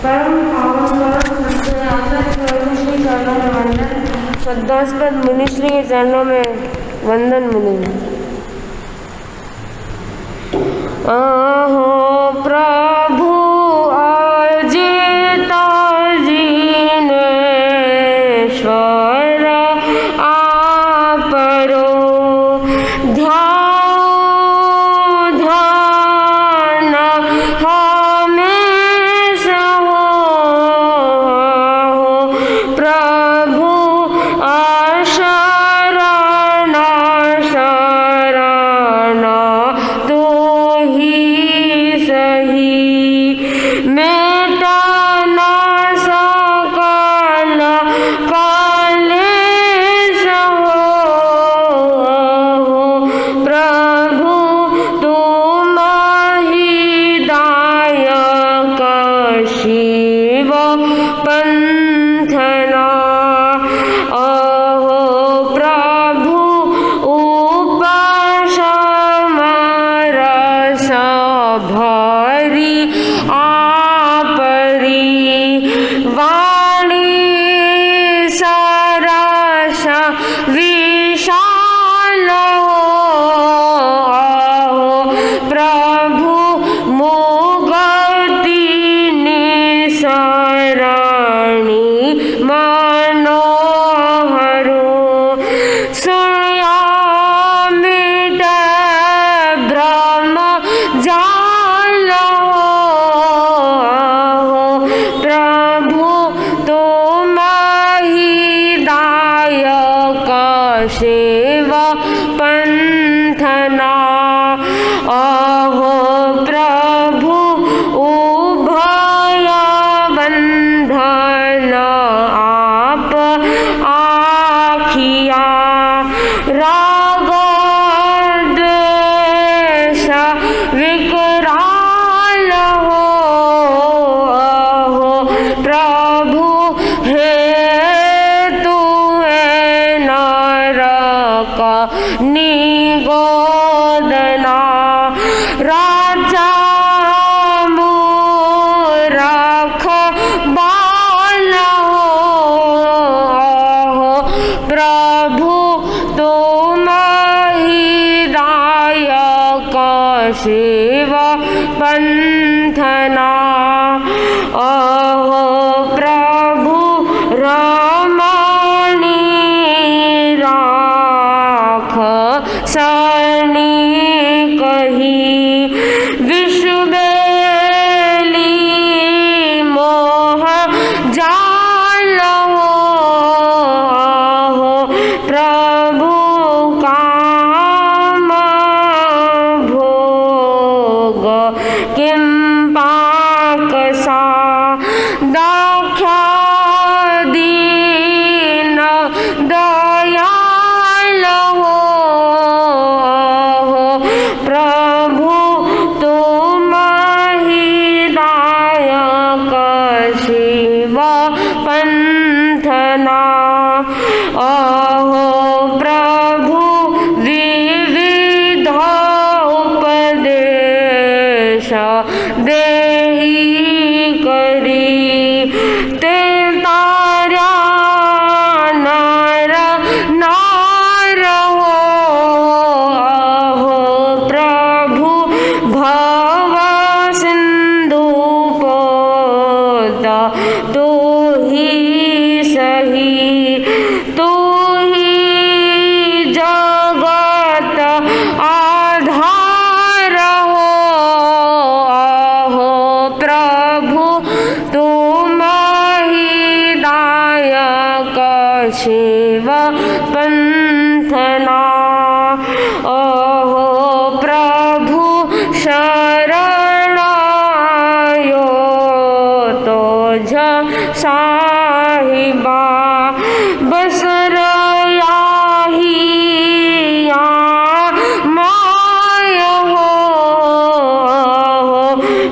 परम पावन परम सत्य आदर्श श्री चरणों में वंदन। श्रद्धास्पद मुनिश्री के चरणों में वंदन मुनि। अहो प्रभु अजिता जिनेश्वर आपरो ध्यान ध्यान हमेशा हो प्रभु अशरण शरण तू ही सही मेटा न सकल कलेश हो प्रभु तुम ही दायक शिव पंथना अहो प्रभु उपशमरस भरी आपरी वाणी सरस विशाल हो प्रभु मुगति निसरणी मनोहरो सुयामित ब्रह्म जाल हो प्रभु तुम ही दायक शिव पंथना अहो प्रभु उभय बंधन आप आखिया राग द्वेष विकराल हो प्रभु हे तू नरक निगोदना राजा मूरख बाल हो प्रभु तुम ही दायक शिव पंथना अहो प्रभु रमणी राख सनी कही विश्वबेली मोह जाल हो प्रभु काम भोग किं पाकसा दाख्यादीन दयाल हो प्रभु तुम ही दायक शिव पंथना अहो प्रभु विविध उपदेश देहि करी ते तारा नार नार हो प्रभु भव सिंधु पोत तू ही सही तू ही जगत आधार हो प्रभु तुम ही दायक शिव पंथना अहो प्रभु शरण आयो तो साहिबा बस रयाही माय हो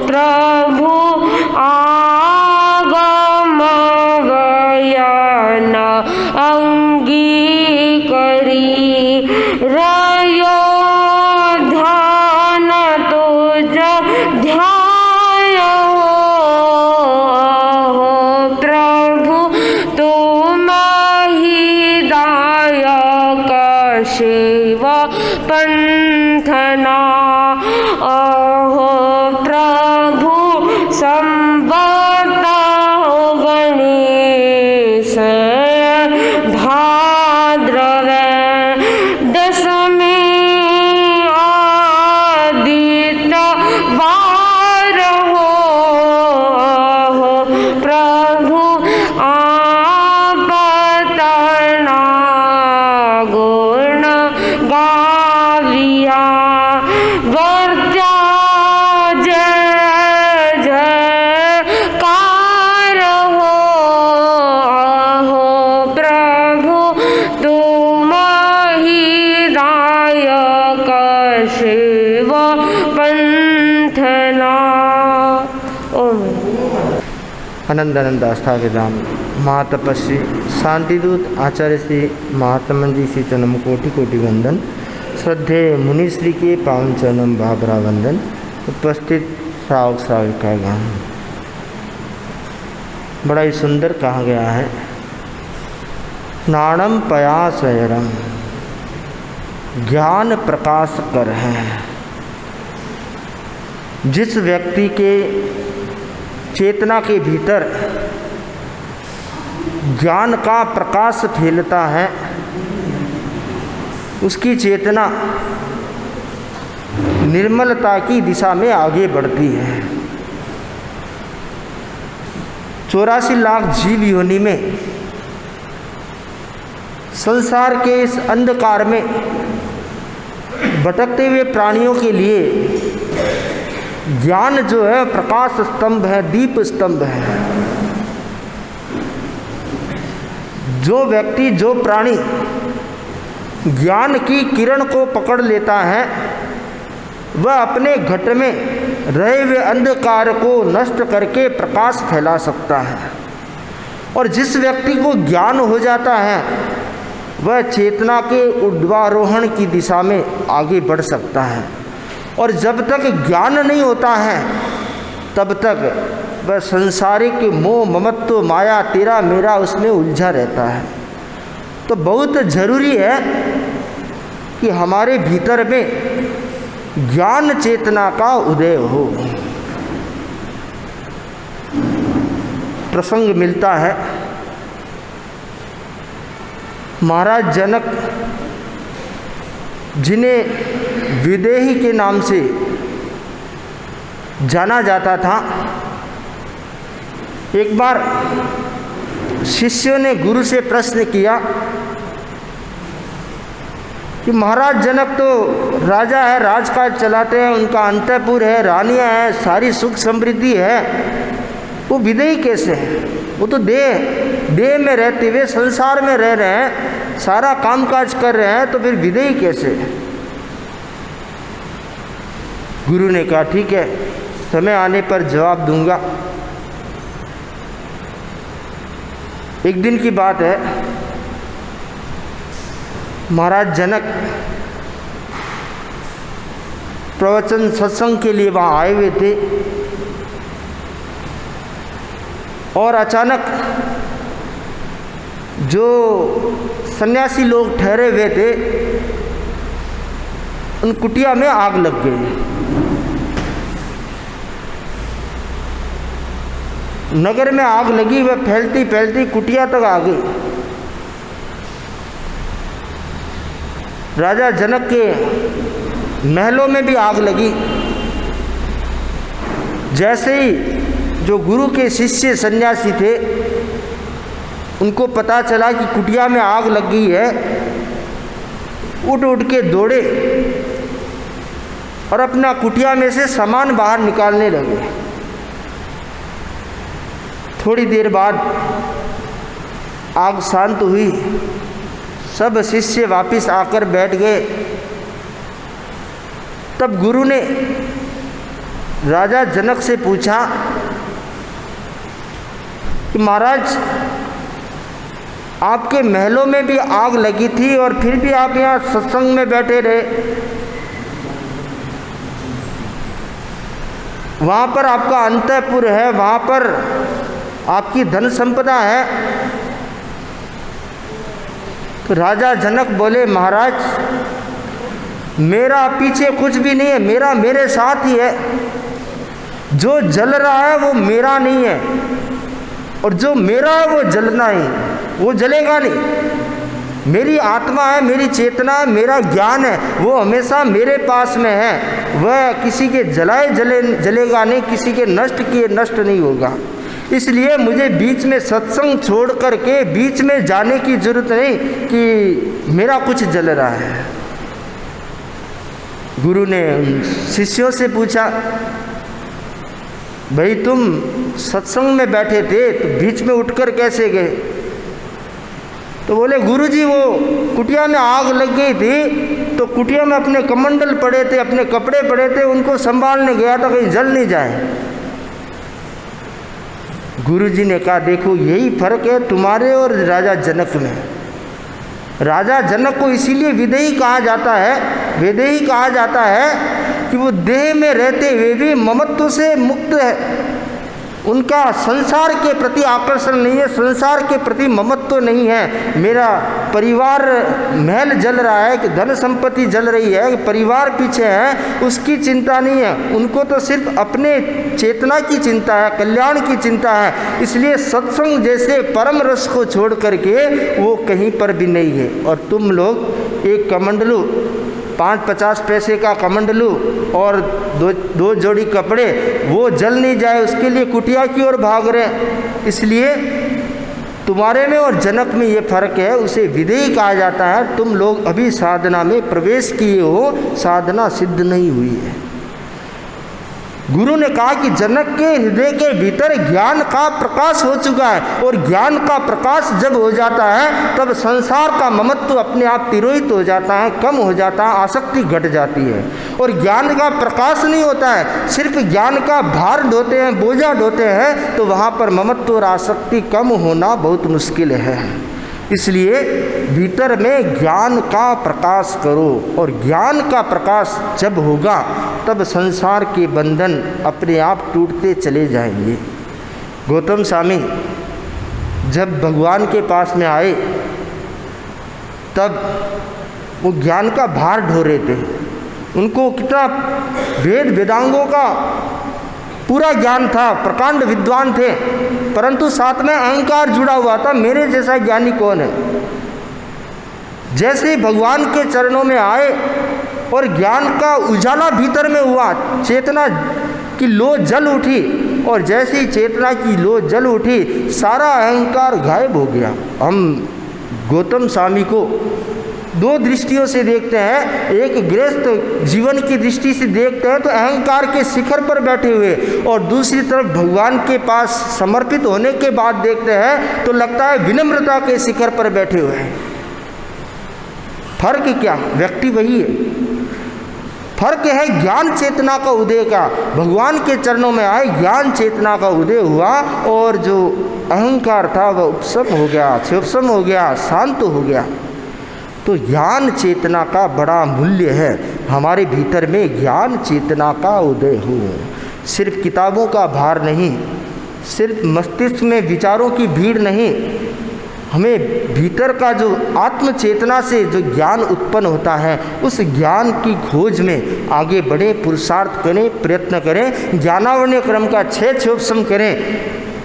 प्रभु आगम वयन अंगी करी रयो ध्यान तुझ ध्यान संवता गणेश भाद्रव दशमी आदित्य वार हो प्रभु आपतना गुण गाविया वर्त्या जय जयकार हो प्रभु तुम ही दायक शिव पंथना। ओम आनंदानंद आस्था के धाम महातपस्वी शांतिदूत आचार्य श्री महात्मा जी श्री चरणम कोटि कोटि वंदन। श्रद्धेय मुनिश्री के पावन चरणम भाभरा वंदन। उपस्थित श्रावक श्राविका गण, बड़ा ही सुंदर कहा गया है। नाणम पयासयरम ज्ञान प्रकाश कर है। जिस व्यक्ति के चेतना के भीतर ज्ञान का प्रकाश फैलता है, उसकी चेतना निर्मलता की दिशा में आगे बढ़ती है। 84 लाख जीव योनि में संसार के इस अंधकार में भटकते हुए प्राणियों के लिए ज्ञान जो है प्रकाश स्तंभ है, दीप स्तंभ है। जो व्यक्ति, जो प्राणी ज्ञान की किरण को पकड़ लेता है, वह अपने घट में रहे हुए अंधकार को नष्ट करके प्रकाश फैला सकता है। और जिस व्यक्ति को ज्ञान हो जाता है, वह चेतना के ऊर्ध्वारोहण की दिशा में आगे बढ़ सकता है। और जब तक ज्ञान नहीं होता है, तब तक वह संसारिक मोह ममत्व माया तेरा मेरा उसमें उलझा रहता है। तो बहुत ज़रूरी है कि हमारे भीतर में ज्ञान चेतना का उदय हो। प्रसंग मिलता है, महाराज जनक जिन्हें विदेही के नाम से जाना जाता था, एक बार शिष्यों ने गुरु से प्रश्न किया कि महाराज जनक तो राजा है, राजकाज चलाते हैं, उनका अंतःपुर है, रानियां हैं, सारी सुख समृद्धि है, वो विदेही कैसे हैं? वो तो देह में रहते हुए संसार में रह रहे हैं, सारा कामकाज कर रहे हैं, तो फिर विदेही कैसे? गुरु ने कहा ठीक है, समय आने पर जवाब दूंगा। एक दिन की बात है, महाराज जनक प्रवचन सत्संग के लिए वहाँ आए हुए थे और अचानक जो सन्यासी लोग ठहरे हुए थे, उन कुटिया में आग लग गई। नगर में आग लगी, वह फैलती फैलती कुटिया तक आ गई। राजा जनक के महलों में भी आग लगी। जैसे ही जो गुरु के शिष्य सन्यासी थे, उनको पता चला कि कुटिया में आग लग गई है, उठ उठ के दौड़े और अपना कुटिया में से सामान बाहर निकालने लगे। थोड़ी देर बाद आग शांत हुई, सब शिष्य वापिस आकर बैठ गए। तब गुरु ने राजा जनक से पूछा कि महाराज, आपके महलों में भी आग लगी थी और फिर भी आप यहाँ सत्संग में बैठे रहे, वहाँ पर आपका अंतःपुर है, वहाँ पर आपकी धन संपदा है। तो राजा जनक बोले, महाराज मेरा पीछे कुछ भी नहीं है, मेरा मेरे साथ ही है। जो जल रहा है वो मेरा नहीं है, और जो मेरा है वो जलना ही, वो जलेगा नहीं। मेरी आत्मा है, मेरी चेतना है, मेरा ज्ञान है, वो हमेशा मेरे पास में है। वह किसी के जलेगा नहीं, किसी के नष्ट किए नष्ट नहीं होगा। इसलिए मुझे बीच में सत्संग छोड़ करके बीच में जाने की जरूरत नहीं कि मेरा कुछ जल रहा है। गुरु ने शिष्यों से पूछा, भाई तुम सत्संग में बैठे थे तो बीच में उठकर कैसे गए? तो बोले, गुरुजी वो कुटिया में आग लग गई थी तो कुटिया में अपने कमंडल पड़े थे, अपने कपड़े पड़े थे, उनको संभालने गया था कहीं जल नहीं जाए। गुरुजी ने कहा, देखो यही फर्क है तुम्हारे और राजा जनक में। राजा जनक को इसीलिए विदेही कहा जाता है, विदेही कहा जाता है कि वो देह में रहते हुए भी ममत्व से मुक्त है। उनका संसार के प्रति आकर्षण नहीं है, संसार के प्रति ममत्व नहीं है। मेरा परिवार महल जल रहा है कि धन संपत्ति जल रही है, परिवार पीछे है, उसकी चिंता नहीं है। उनको तो सिर्फ अपने चेतना की चिंता है, कल्याण की चिंता है। इसलिए सत्संग जैसे परम रस को छोड़ करके वो कहीं पर भी नहीं है। और तुम लोग एक कमंडलू 5-50 पैसे का कमंडलू और दो जोड़ी कपड़े, वो जल नहीं जाए उसके लिए कुटिया की ओर भाग रहे। इसलिए तुम्हारे में और जनक में ये फर्क है, उसे विदेही कहा जाता है। तुम लोग अभी साधना में प्रवेश किए हो, साधना सिद्ध नहीं हुई है। गुरु ने कहा कि जनक के हृदय के भीतर ज्ञान का प्रकाश हो चुका है, और ज्ञान का प्रकाश जब हो जाता है तब संसार का ममत्व अपने आप तिरोहित हो जाता है, कम हो जाता है, आसक्ति घट जाती है। और ज्ञान का प्रकाश नहीं होता है, सिर्फ ज्ञान का भार ढोते हैं, बोझा ढोते हैं, तो वहाँ पर ममत्व और आसक्ति कम होना बहुत मुश्किल है। इसलिए भीतर में ज्ञान का प्रकाश करो, और ज्ञान का प्रकाश जब होगा तब संसार के बंधन अपने आप टूटते चले जाएंगे। गौतम स्वामी जब भगवान के पास में आए तब वो ज्ञान का भार ढो रहे थे। उनको कितना वेद वेदांगों का पूरा ज्ञान था, प्रकांड विद्वान थे, परंतु साथ में अहंकार जुड़ा हुआ था, मेरे जैसा ज्ञानी कौन है। जैसे ही भगवान के चरणों में आए और ज्ञान का उजाला भीतर में हुआ, चेतना की लो जल उठी, और जैसे ही चेतना की लो जल उठी सारा अहंकार गायब हो गया। हम गौतम स्वामी को दो दृष्टियों से देखते हैं। एक गृहस्थ जीवन की दृष्टि से देखते हैं तो अहंकार के शिखर पर बैठे हुए, और दूसरी तरफ भगवान के पास समर्पित होने के बाद देखते हैं तो लगता है विनम्रता के शिखर पर बैठे हुए हैं। फर्क क्या? व्यक्ति वही है। फर्क है ज्ञान चेतना का उदय का। भगवान के चरणों में आए, ज्ञान चेतना का उदय हुआ, और जो अहंकार था वह उपशम हो गया, क्षोभशम हो गया, शांत हो गया। तो ज्ञान चेतना का बड़ा मूल्य है। हमारे भीतर में ज्ञान चेतना का उदय हो, सिर्फ किताबों का भार नहीं, सिर्फ मस्तिष्क में विचारों की भीड़ नहीं, हमें भीतर का जो आत्म चेतना से जो ज्ञान उत्पन्न होता है उस ज्ञान की खोज में आगे बढ़े, पुरुषार्थ करें, प्रयत्न करें, ज्ञानावर्ण क्रम का 6 क्षोभशम करें।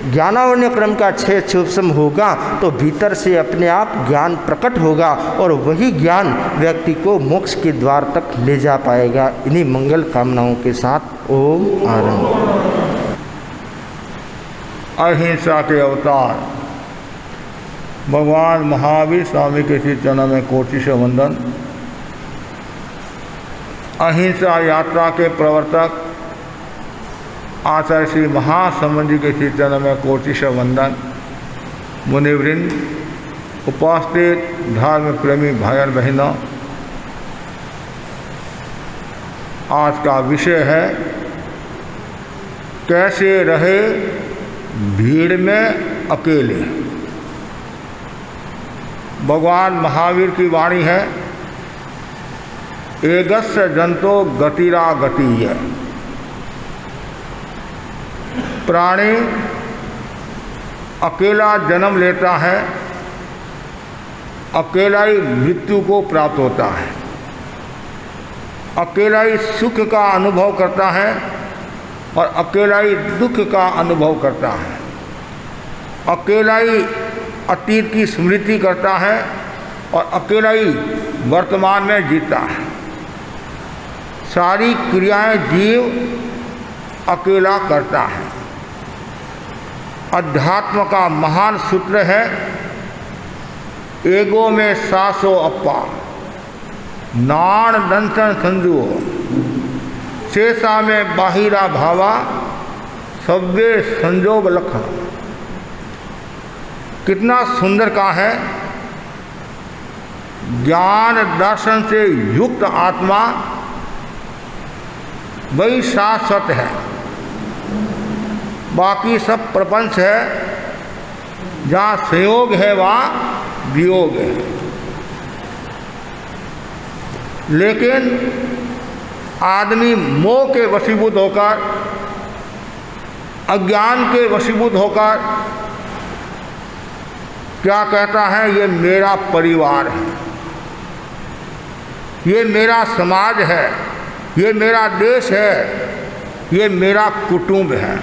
ज्ञानावर्ण क्रम का 6 क्षोभशम होगा तो भीतर से अपने आप ज्ञान प्रकट होगा, और वही ज्ञान व्यक्ति को मोक्ष के द्वार तक ले जा पाएगा। इन्हीं मंगल कामनाओं के साथ ओम आरंभ। अहिंसा के अवतार भगवान महावीर स्वामी के श्री चरणों में कोटि से वंदन। अहिंसा यात्रा के प्रवर्तक आचार्य श्री महासमन जी के श्री चरणों में कोटि से वंदन। मुनिवृंद, उपस्थित धर्म प्रेमी भाई बहनों, आज का विषय है कैसे रहे भीड़ में अकेले। भगवान महावीर की वाणी है, एकस्य जंतो गतिरा गतीय। प्राणी अकेला जन्म लेता है, अकेला ही मृत्यु को प्राप्त होता है, अकेला ही सुख का अनुभव करता है, और अकेला ही दुख का अनुभव करता है, अकेला ही अतीत की स्मृति करता है और अकेला ही वर्तमान में जीता है। सारी क्रियाएं जीव अकेला करता है। अध्यात्म का महान सूत्र है, एगो में सासो अप्पा नाण दंसन संजुओ शेषा में बाहिरा भावा सव्वे संजोग लखा। कितना सुंदर का है। ज्ञान दर्शन से युक्त आत्मा वही शाश्वत है, बाकी सब प्रपंच है। जहाँ संयोग है वहाँ वियोग है। लेकिन आदमी मोह के वशीभूत होकर, अज्ञान के वशीभूत होकर क्या कहता है, ये मेरा परिवार है, ये मेरा समाज है, ये मेरा देश है, ये मेरा कुटुंब है।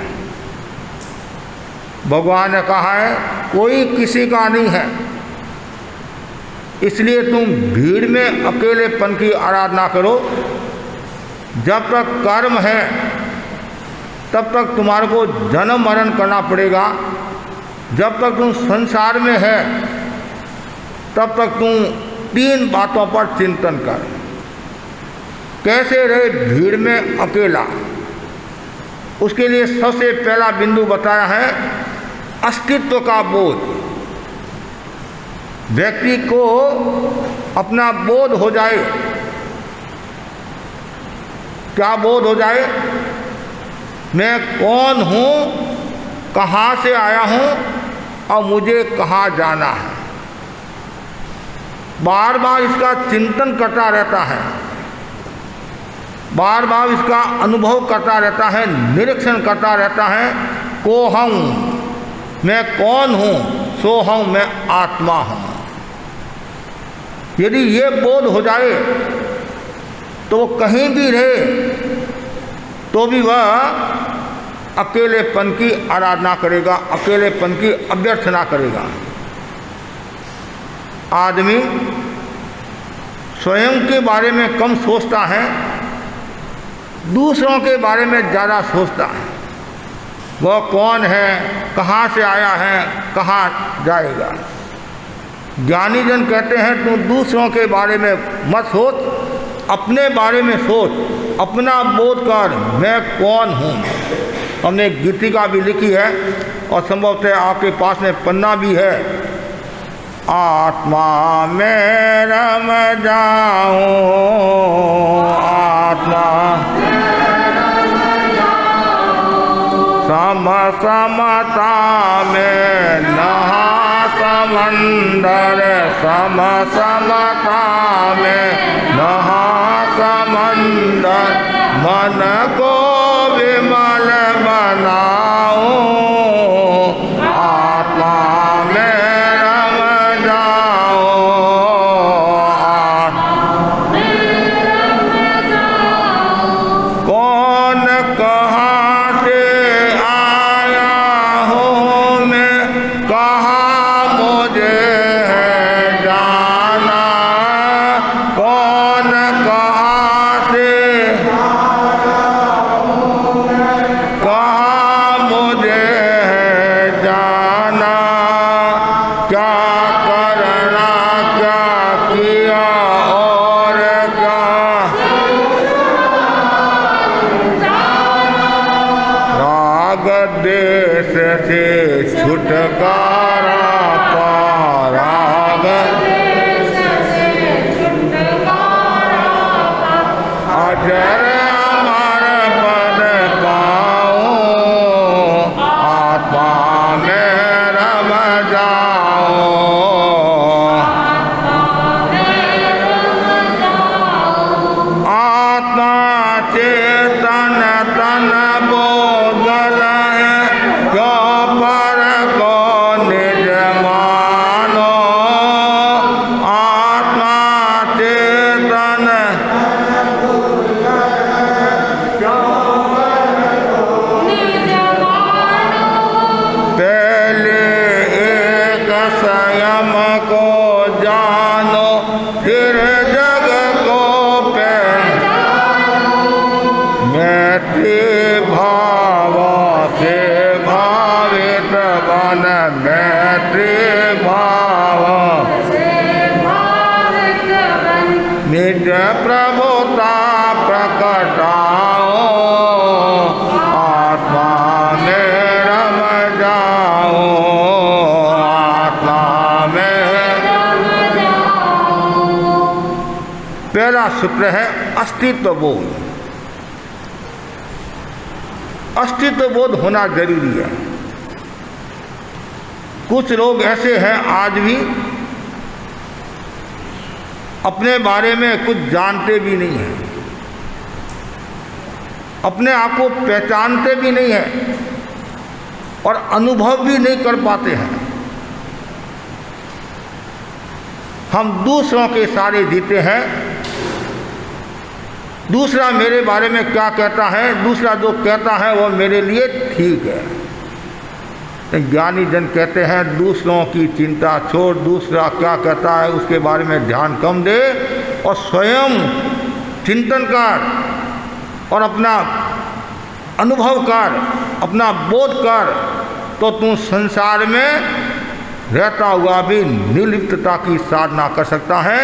भगवान ने कहा है कोई किसी का नहीं है, इसलिए तुम भीड़ में अकेलेपन की आराधना करो। जब तक कर्म है तब तक तुम्हारे को जन्म मरण करना पड़ेगा। जब तक तुम संसार में है तब तक तुम तीन बातों पर चिंतन कर। कैसे रहे भीड़ में अकेला, उसके लिए सबसे पहला बिंदु बताया है अस्तित्व का बोध। व्यक्ति को अपना बोध हो जाए। क्या बोध हो जाए? मैं कौन हूँ, कहाँ से आया हूँ और मुझे कहाँ जाना है। बार बार इसका चिंतन करता रहता है, बार बार इसका अनुभव करता रहता है, निरीक्षण करता रहता है। को हूँ, मैं कौन हूँ, सो हूँ मैं आत्मा हूँ। यदि ये बोध हो जाए तो वो कहीं भी रहे तो भी वह अकेलेपन की आराधना करेगा, अकेलेपन की अभ्यर्थना करेगा। आदमी स्वयं के बारे में कम सोचता है, दूसरों के बारे में ज़्यादा सोचता है। वह कौन है, कहाँ से आया है, कहाँ जाएगा। ज्ञानी जन कहते हैं तू दूसरों के बारे में मत सोच, अपने बारे में सोच, अपना बोध कर, मैं कौन हूँ। हमने गीतिका भी लिखी है और संभवतः आपके पास में पन्ना भी है। आत्मा में रम जाऊं, आत्मा सम समता में नहा समंदर, सम समता में नहा समंदर, मन को विमल बनाऊं, आत्मा में रम जाऊं, कौन कहाँ से आया हूँ मैं, कहाँ मुझे है जाना। कौन कहाँ से कहाँ मुझे है जाना, क्या करना, क्या किया और क्या। राग देश से छुटकारा पा, राग अजर अमर पद पाऊं, आत्मा में रम जाऊं। आत्मा चेतन तन बोधल है, क्यों पर को निज मानो। मन मैत्री भाव नित्य प्रभुता प्रकटाओ आत्मा में रम जाओ आत्मा में। पहला सूत्र है अस्तित्व बोध। अस्तित्व बोध होना जरूरी है। कुछ लोग ऐसे हैं आज भी अपने बारे में कुछ जानते भी नहीं हैं, अपने आप को पहचानते भी नहीं हैं और अनुभव भी नहीं कर पाते हैं। हम दूसरों के सारे जीते हैं, दूसरा मेरे बारे में क्या कहता है, दूसरा जो कहता है वो मेरे लिए ठीक है। ज्ञानी जन कहते हैं दूसरों की चिंता छोड़, दूसरा क्या कहता है उसके बारे में ध्यान कम दे और स्वयं चिंतन कर और अपना अनुभव कर, अपना बोध कर, तो तू संसार में रहता हुआ भी निर्लिप्तता की साधना कर सकता है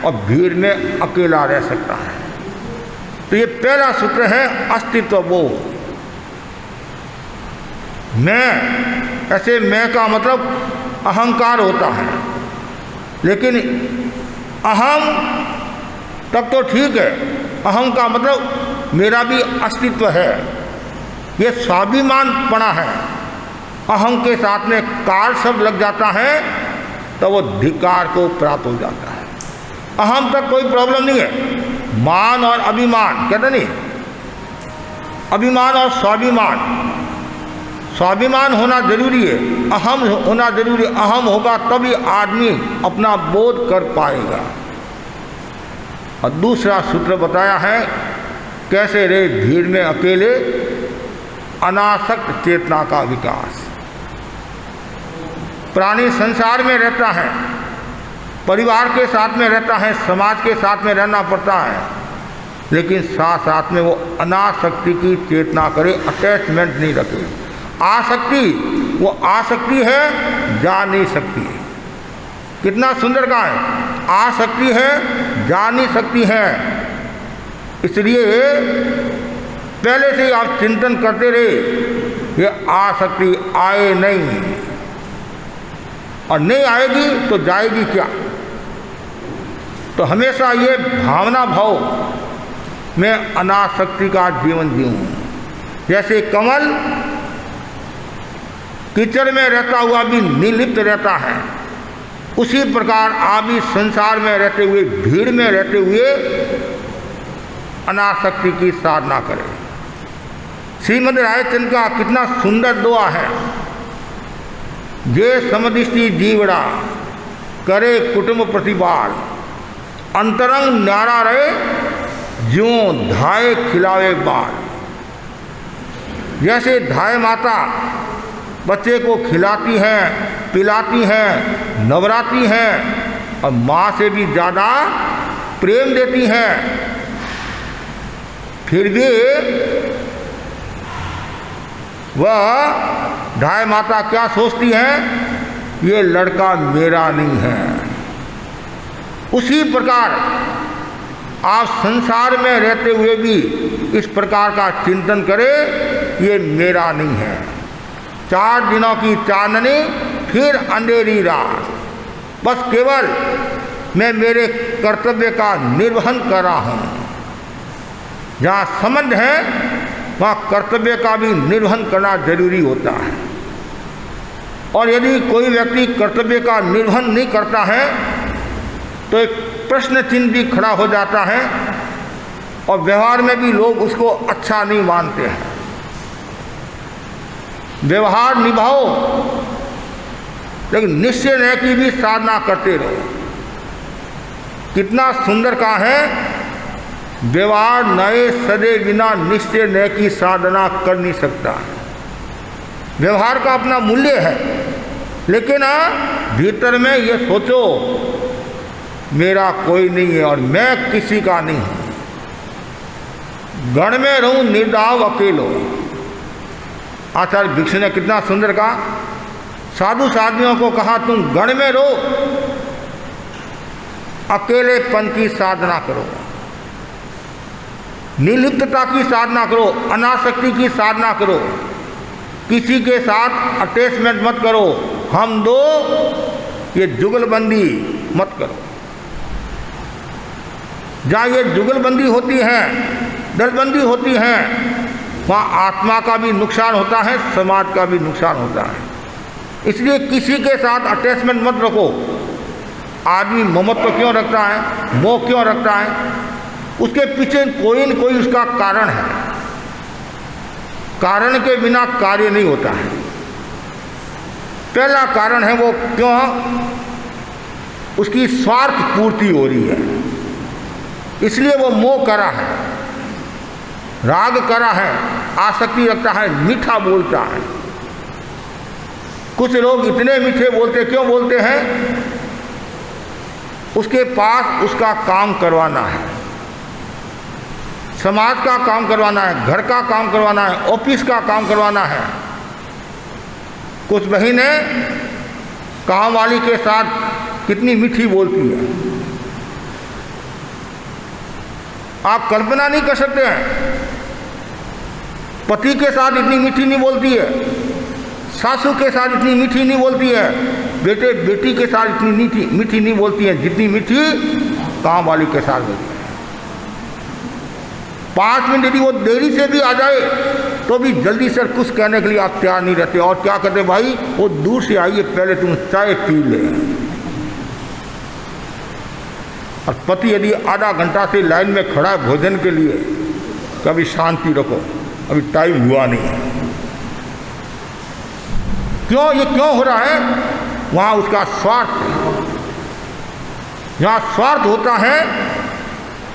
और भीड़ में अकेला रह सकता है। तो ये पहला सूत्र है अस्तित्व बोध। मैं, ऐसे मैं का मतलब अहंकार होता है, लेकिन अहम तब तो ठीक है, अहम का मतलब मेरा भी अस्तित्व है, ये स्वाभिमान पड़ा है। अहम के साथ में कार शब्द लग जाता है तो वो धिक्कार को प्राप्त हो जाता है। अहम तक कोई प्रॉब्लम नहीं है, मान और अभिमान कहते नहीं, अभिमान और स्वाभिमान, स्वाभिमान होना जरूरी है, अहम होना जरूरी है। अहम होगा तभी आदमी अपना बोध कर पाएगा। और दूसरा सूत्र बताया है कैसे रहे भीड़ में अकेले, अनासक्त चेतना का विकास। प्राणी संसार में रहता है, परिवार के साथ में रहता है, समाज के साथ में रहना पड़ता है, लेकिन साथ साथ में वो अनासक्ति की चेतना करे, अटैचमेंट नहीं रखे। आसक्ति, वो आसक्ति है, जा नहीं सकती है। कितना सुंदर कहा है, आसक्ति है, जा नहीं सकती है। इसलिए पहले से ही आप चिंतन करते रहे, ये आसक्ति आए नहीं, और नहीं आएगी तो जाएगी क्या। तो हमेशा ये भावना भाव में अनासक्ति का जीवन जीऊं। जैसे कमल कीचड़ में रहता हुआ भी निर्लिप्त रहता है, उसी प्रकार आप भी संसार में रहते हुए, भीड़ में रहते हुए अनासक्ति की साधना करें। श्रीमद् रायचंद का कितना सुंदर दुआ है, जे समदृष्टि जीवड़ा करे कुटुंब प्रतिपाल, अंतरंग न्यारा रहे ज्यों धाय खिलावे बाल। जैसे धाय माता बच्चे को खिलाती हैं, पिलाती हैं, नवराती हैं और माँ से भी ज़्यादा प्रेम देती हैं, फिर भी वह धाय माता क्या सोचती है, ये लड़का मेरा नहीं है। उसी प्रकार आप संसार में रहते हुए भी इस प्रकार का चिंतन करें, ये मेरा नहीं है। 4 दिनों की चांदनी फिर अंधेरी रात, बस केवल मैं मेरे कर्तव्य का निर्वहन कर रहा हूँ। जहाँ संबंध है वहाँ कर्तव्य का भी निर्वहन करना जरूरी होता है। और यदि कोई व्यक्ति कर्तव्य का निर्वहन नहीं करता है तो एक प्रश्न चिन्ह भी खड़ा हो जाता है और व्यवहार में भी लोग उसको अच्छा नहीं मानते हैं। व्यवहार निभाओ, लेकिन निश्चय नय की भी साधना करते रहो। कितना सुंदर कहा है, व्यवहार नए सदे बिना निश्चय नय की साधना कर नहीं सकता। व्यवहार का अपना मूल्य है, लेकिन भीतर में ये सोचो मेरा कोई नहीं है और मैं किसी का नहीं हूँ। गण में रहूं निर्दाव अकेलो। आचार्य भिक्षु ने कितना सुंदर कहा, साधु साधुओं को कहा तुम गण में रहो, अकेलेपन की साधना करो, निर्लिप्तता की साधना करो, अनासक्ति की साधना करो, किसी के साथ अटैचमेंट मत करो, हम दो ये जुगलबंदी मत करो। जहाँ ये जुगलबंदी होती है, दलबंदी होती है, वहाँ आत्मा का भी नुकसान होता है, समाज का भी नुकसान होता है। इसलिए किसी के साथ अटैचमेंट मत रखो। आदमी ममत्व क्यों रखता है, मोह क्यों रखता है, उसके पीछे कोई न कोई उसका कारण है। कारण के बिना कार्य नहीं होता है। पहला कारण है वो क्यों, उसकी स्वार्थ पूर्ति हो रही है, इसलिए वो मोह करा है, राग करा है, आसक्ति रखता है, मीठा बोलता है। कुछ लोग इतने मीठे बोलते, क्यों बोलते हैं, उसके पास उसका काम करवाना है, समाज का काम करवाना है, घर का काम करवाना है, ऑफिस का काम करवाना है। कुछ बहनें काम वाली के साथ कितनी मीठी बोलती है, आप कल्पना नहीं कर सकते हैं। पति के साथ इतनी मीठी नहीं बोलती है, सासू के साथ इतनी मीठी नहीं बोलती है, बेटे बेटी के साथ इतनी मीठी नहीं बोलती है जितनी मीठी काम वाली के साथ बोलती है। 5 मिनट यदि वो देरी से भी आ जाए तो भी जल्दी से कुछ कहने के लिए आप तैयार नहीं रहते, और क्या कहते भाई वो दूर से आइए, पहले तुम चाय पी ले। और पति यदि आधा घंटा से लाइन में खड़ा है भोजन के लिए, कभी शांति रखो, अभी टाइम हुआ नहीं है। क्यों, ये क्यों हो रहा है, वहाँ उसका स्वार्थ है। जहाँ स्वार्थ होता है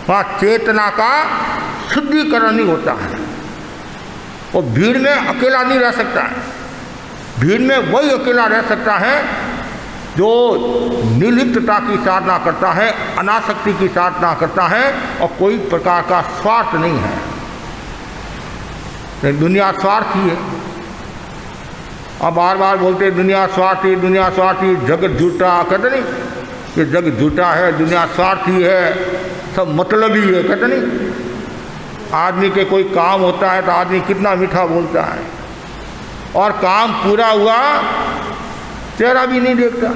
वहाँ चेतना का शुद्धिकरण नहीं होता है। वो भीड़ में अकेला नहीं रह सकता है, भीड़ में वही अकेला रह सकता है जो निर्लिप्तता की साधना करता है, अनासक्ति की साधना करता है और कोई प्रकार का स्वार्थ नहीं है। तो दुनिया स्वार्थी है, अब बार बार बोलते दुनिया स्वार्थी, दुनिया स्वार्थी, जगत झूठा, कहते नहीं ये जगत झूठा है, दुनिया स्वार्थी है, सब मतलबी है, कहते नहीं। आदमी के कोई काम होता है तो आदमी कितना मीठा बोलता है, और काम पूरा हुआ चेहरा भी नहीं देखता।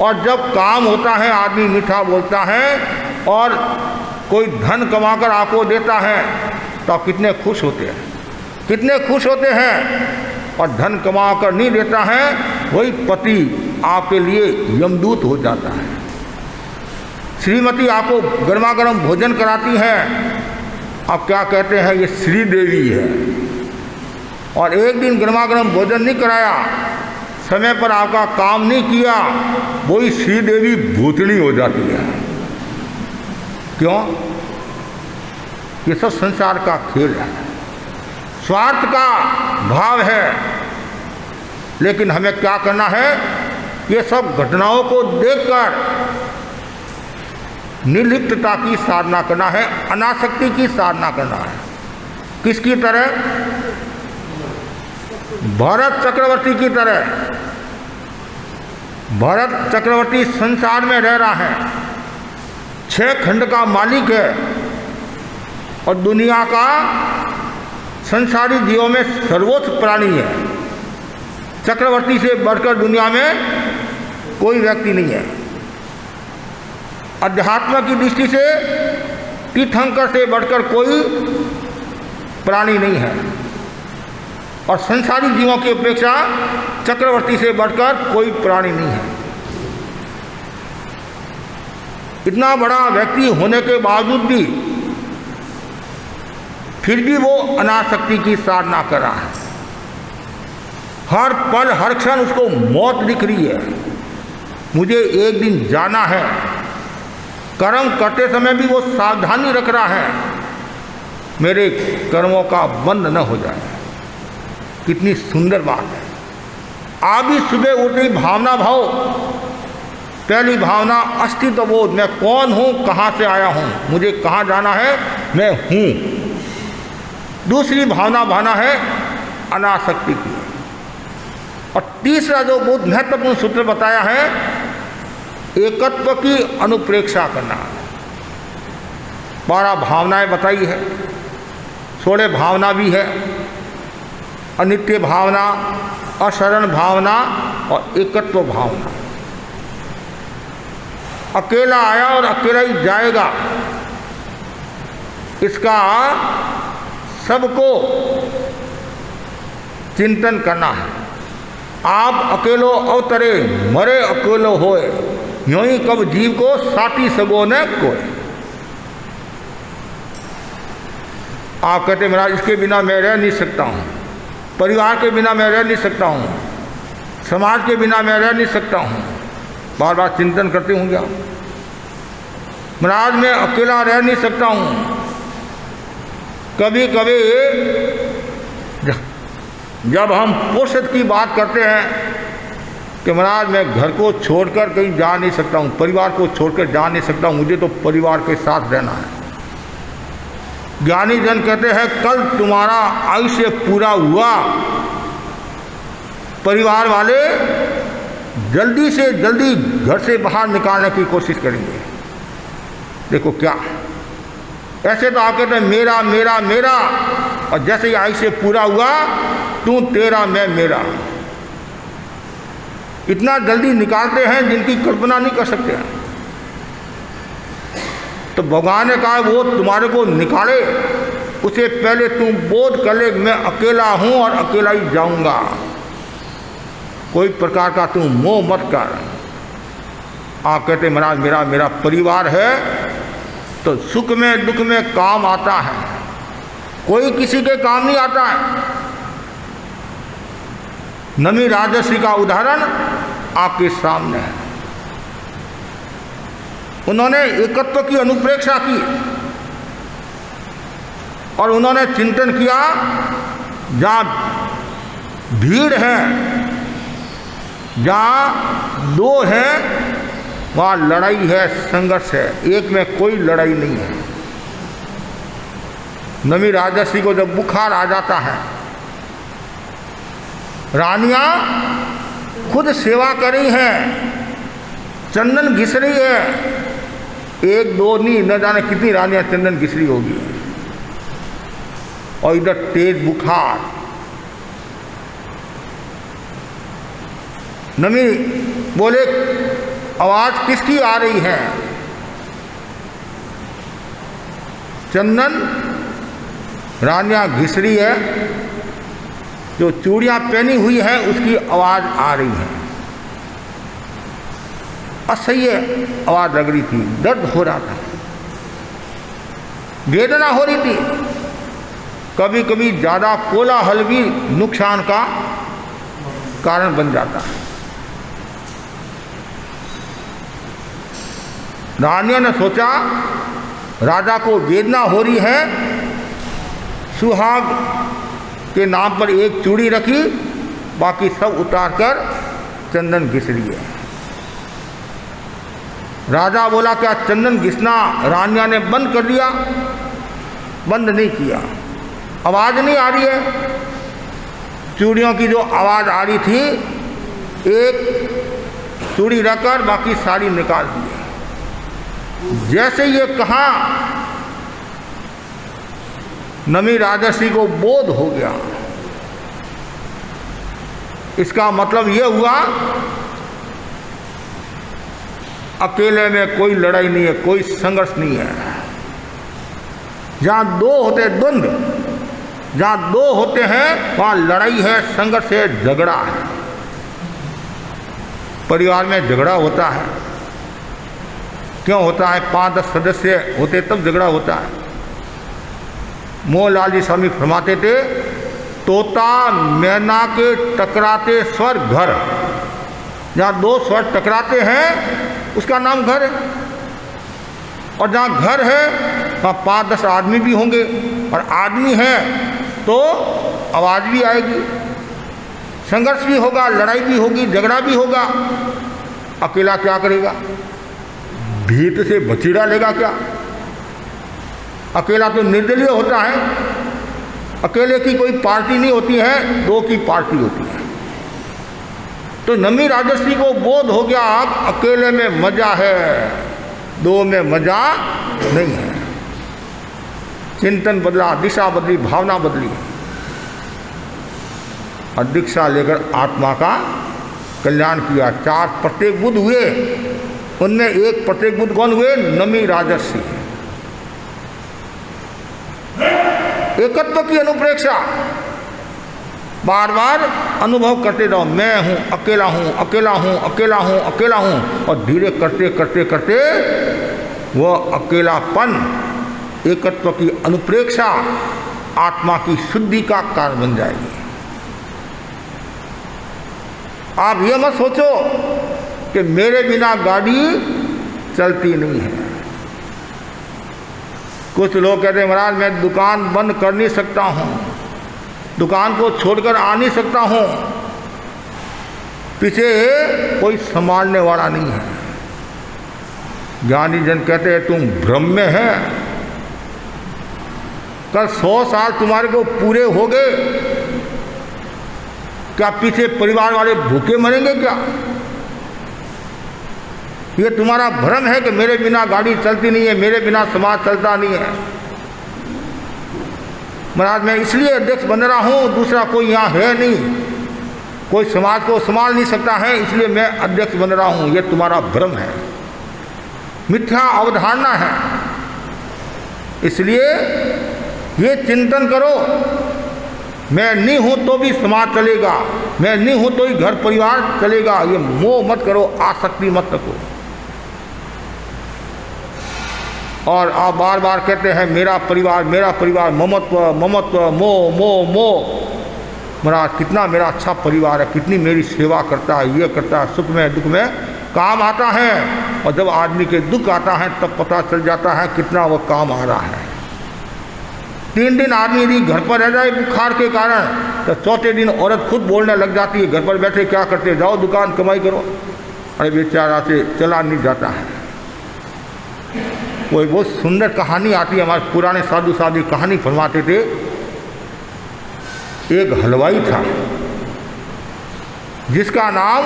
और जब काम होता है आदमी मीठा बोलता है, और कोई धन कमाकर आपको देता है तो आप कितने खुश होते हैं, कितने खुश होते हैं। और धन कमाकर नहीं देता है, वही पति आपके लिए यमदूत हो जाता है। श्रीमती आपको गर्मा गर्म भोजन कराती है, आप क्या कहते हैं ये श्रीदेवी है। और एक दिन गर्मा गर्म भोजन नहीं कराया, समय पर आपका काम नहीं किया, वही श्रीदेवी भूतनी हो जाती है। क्यों, ये सब संसार का खेल है, स्वार्थ का भाव है। लेकिन हमें क्या करना है, ये सब घटनाओं को देखकर निर्लिप्तता की साधना करना है, अनासक्ति की साधना करना है। किसकी तरह, भरत चक्रवर्ती की तरह। भरत चक्रवर्ती संसार में रह रहा है, 6 खंड का मालिक है, और दुनिया का संसारी जीवों में सर्वोच्च प्राणी है। चक्रवर्ती से बढ़कर दुनिया में कोई व्यक्ति नहीं है। अध्यात्म की दृष्टि से तीर्थंकर से बढ़कर कोई प्राणी नहीं है, और संसारी जीवों की अपेक्षा चक्रवर्ती से बढ़कर कोई प्राणी नहीं है। इतना बड़ा व्यक्ति होने के बावजूद भी फिर भी वो अनासक्ति की साधना कर रहा है। हर पल हर क्षण उसको मौत दिख रही है। मुझे एक दिन जाना है, कर्म करते समय भी वो सावधानी रख रहा है, मेरे कर्मों का बंध न हो जाए। कितनी सुंदर बात है। आप भी सुबह उठते ही भावना भाव, पहली भावना अस्तित्व बोध, मैं कौन हूँ, कहाँ से आया हूँ, मुझे कहाँ जाना है, मैं हूँ। दूसरी भावना भाना है अनासक्ति की, और तीसरा जो बहुत महत्वपूर्ण सूत्र बताया है, एकत्व की अनुप्रेक्षा करना। 12 भावनाएं बताई है, 16 भावना भी है, अनित्य भावना, अशरण भावना और एकत्व भावना। अकेला आया और अकेला ही जाएगा, इसका सबको चिंतन करना है। आप अकेलो अवतरे, मरे अकेलो होए, यूं ही कब जीव को साथी सबो ने कोय। आप कहते महाराज इसके बिना मैं रह नहीं सकता हूँ, परिवार के बिना मैं रह नहीं सकता हूँ, समाज के बिना मैं रह नहीं सकता हूँ। बार बार चिंतन करते होंगे आप, महाराज मैं अकेला रह नहीं सकता हूँ। कभी कभी जब हम फुर्सत की बात करते हैं कि महाराज मैं घर को छोड़कर कहीं जा नहीं सकता हूँ, परिवार को छोड़कर जा नहीं सकता हूँ, मुझे तो परिवार के साथ रहना है। ज्ञानी जन कहते हैं कल तुम्हारा आयुष्य पूरा हुआ, परिवार वाले जल्दी से जल्दी घर से बाहर निकालने की कोशिश करेंगे। देखो क्या, ऐसे तो आप कहते हैं मेरा मेरा मेरा, और जैसे ही आयुष्य पूरा हुआ तू तेरा मैं मेरा, इतना जल्दी निकालते हैं जिनकी कल्पना नहीं कर सकते हैं। तो भगवान ने कहा वो तुम्हारे को निकाले उसे पहले तुम बोध कर ले मैं अकेला हूं और अकेला ही जाऊंगा। कोई प्रकार का तुम मोह मत कर। आप कहते महाराज मेरा मेरा परिवार है तो सुख में दुख में काम आता है, कोई किसी के काम नहीं आता है। नमी राजश्री का उदाहरण आपके सामने है। उन्होंने एकत्व की अनुप्रेक्षा की और उन्होंने चिंतन किया जहाँ भीड़ है, जहाँ दो है वहाँ लड़ाई है, संघर्ष है, एक में कोई लड़ाई नहीं है। नमी राजश्री को जब बुखार आ जाता है, रानियां खुद सेवा कर रही हैं, चंदन घिस रही है, एक दो नहीं न जाने कितनी रानियां चंदन घिस रही होगी, और इधर तेज बुखार। नमी बोले आवाज किसकी आ रही है? चंदन रानियां घिस रही है, जो चूड़ियां पहनी हुई है उसकी आवाज आ रही है। असह्य आवाज लग रही थी, दर्द हो रहा था, वेदना हो रही थी। कभी कभी ज़्यादा कोलाहल भी नुकसान का कारण बन जाता है। रानियों ने सोचा राजा को वेदना हो रही है, सुहाग के नाम पर एक चूड़ी रखी, बाकी सब उतारकर चंदन घिस रही है। राजा बोला क्या चंदन घिसना रानिया ने बंद कर दिया? बंद नहीं किया, आवाज़ नहीं आ रही है। चूड़ियों की जो आवाज़ आ रही थी, एक चूड़ी रखकर बाकी सारी निकाल दी। जैसे ये कहा नमी राजर्षि को बोध हो गया। इसका मतलब ये हुआ अकेले में कोई लड़ाई नहीं है, कोई संघर्ष नहीं है। जहाँ दो होते द्वंद्व, जहाँ दो होते हैं वहाँ लड़ाई है, संघर्ष है, झगड़ा है। परिवार में झगड़ा होता है, क्यों होता है? 5-10 सदस्य होते तब झगड़ा होता है। मोहनलाल जी स्वामी फरमाते थे, तोता मैना के टकराते स्वर घर। जहाँ दो स्वर टकराते हैं उसका नाम घर है, और जहाँ घर है वहाँ 5-10 आदमी भी होंगे, और आदमी है तो आवाज़ भी आएगी, संघर्ष भी होगा, लड़ाई भी होगी, झगड़ा भी होगा। अकेला क्या करेगा? भीत से बचीड़ा लेगा क्या? अकेला तो निर्दलीय होता है। अकेले की कोई पार्टी नहीं होती है, दो की पार्टी होती है। तो नमी राजसी को बोध हो गया अब अकेले में मजा है, दो में मजा नहीं है। चिंतन बदला, दिशा बदली, भावना बदली और दीक्षा लेकर आत्मा का कल्याण किया। 4 प्रत्येक बुद्ध हुए, उनमें एक प्रत्येक बुद्ध कौन हुए? नमी राजसी। एकत्व की अनुप्रेक्षा, बार बार अनुभव करते रहो, मैं हूँ, अकेला हूँ, अकेला हूँ, अकेला हूँ, अकेला हूँ, और धीरे करते करते करते वह अकेलापन, एकत्व की अनुप्रेक्षा आत्मा की शुद्धि का कारण बन जाएगी। आप ये मत सोचो कि मेरे बिना गाड़ी चलती नहीं है। कुछ लोग कहते हैं महाराज मैं दुकान बंद कर नहीं सकता हूँ, दुकान को छोड़कर आ नहीं सकता हूँ, पीछे कोई संभालने वाला नहीं है। ज्ञानी जन कहते हैं तुम भ्रम में है, कल 100 साल तुम्हारे को पूरे हो गए, क्या पीछे परिवार वाले भूखे मरेंगे क्या? ये तुम्हारा भ्रम है कि मेरे बिना गाड़ी चलती नहीं है, मेरे बिना समाज चलता नहीं है। महाराज मैं इसलिए अध्यक्ष बन रहा हूँ, दूसरा कोई यहाँ है नहीं, कोई समाज को संभाल नहीं सकता है, इसलिए मैं अध्यक्ष बन रहा हूँ। ये तुम्हारा भ्रम है, मिथ्या अवधारणा है। इसलिए ये चिंतन करो, मैं नहीं हूँ तो भी समाज चलेगा, मैं नहीं हूँ तो ही घर परिवार चलेगा। ये मोह मत करो, आसक्ति मत रखो। और आप बार बार कहते हैं मेरा परिवार, ममत्व ममत्व, मोह मोह मोह। महाराज कितना मेरा अच्छा परिवार है, कितनी मेरी सेवा करता है, ये करता है, सुख में दुख में काम आता है। और जब आदमी के दुख आता है तब पता चल जाता है कितना वो काम आ रहा है। 3 दिन आदमी यदि घर पर रह जाए बुखार के कारण, तो चौथे दिन औरत खुद बोलने लग जाती है, घर पर बैठे क्या करते, जाओ दुकान कमाई करो। अरे बेचारा से चला नहीं जाता है। वो एक बहुत सुंदर कहानी आती है, हमारे पुराने साधु साधु कहानी फरमाते थे। एक हलवाई था जिसका नाम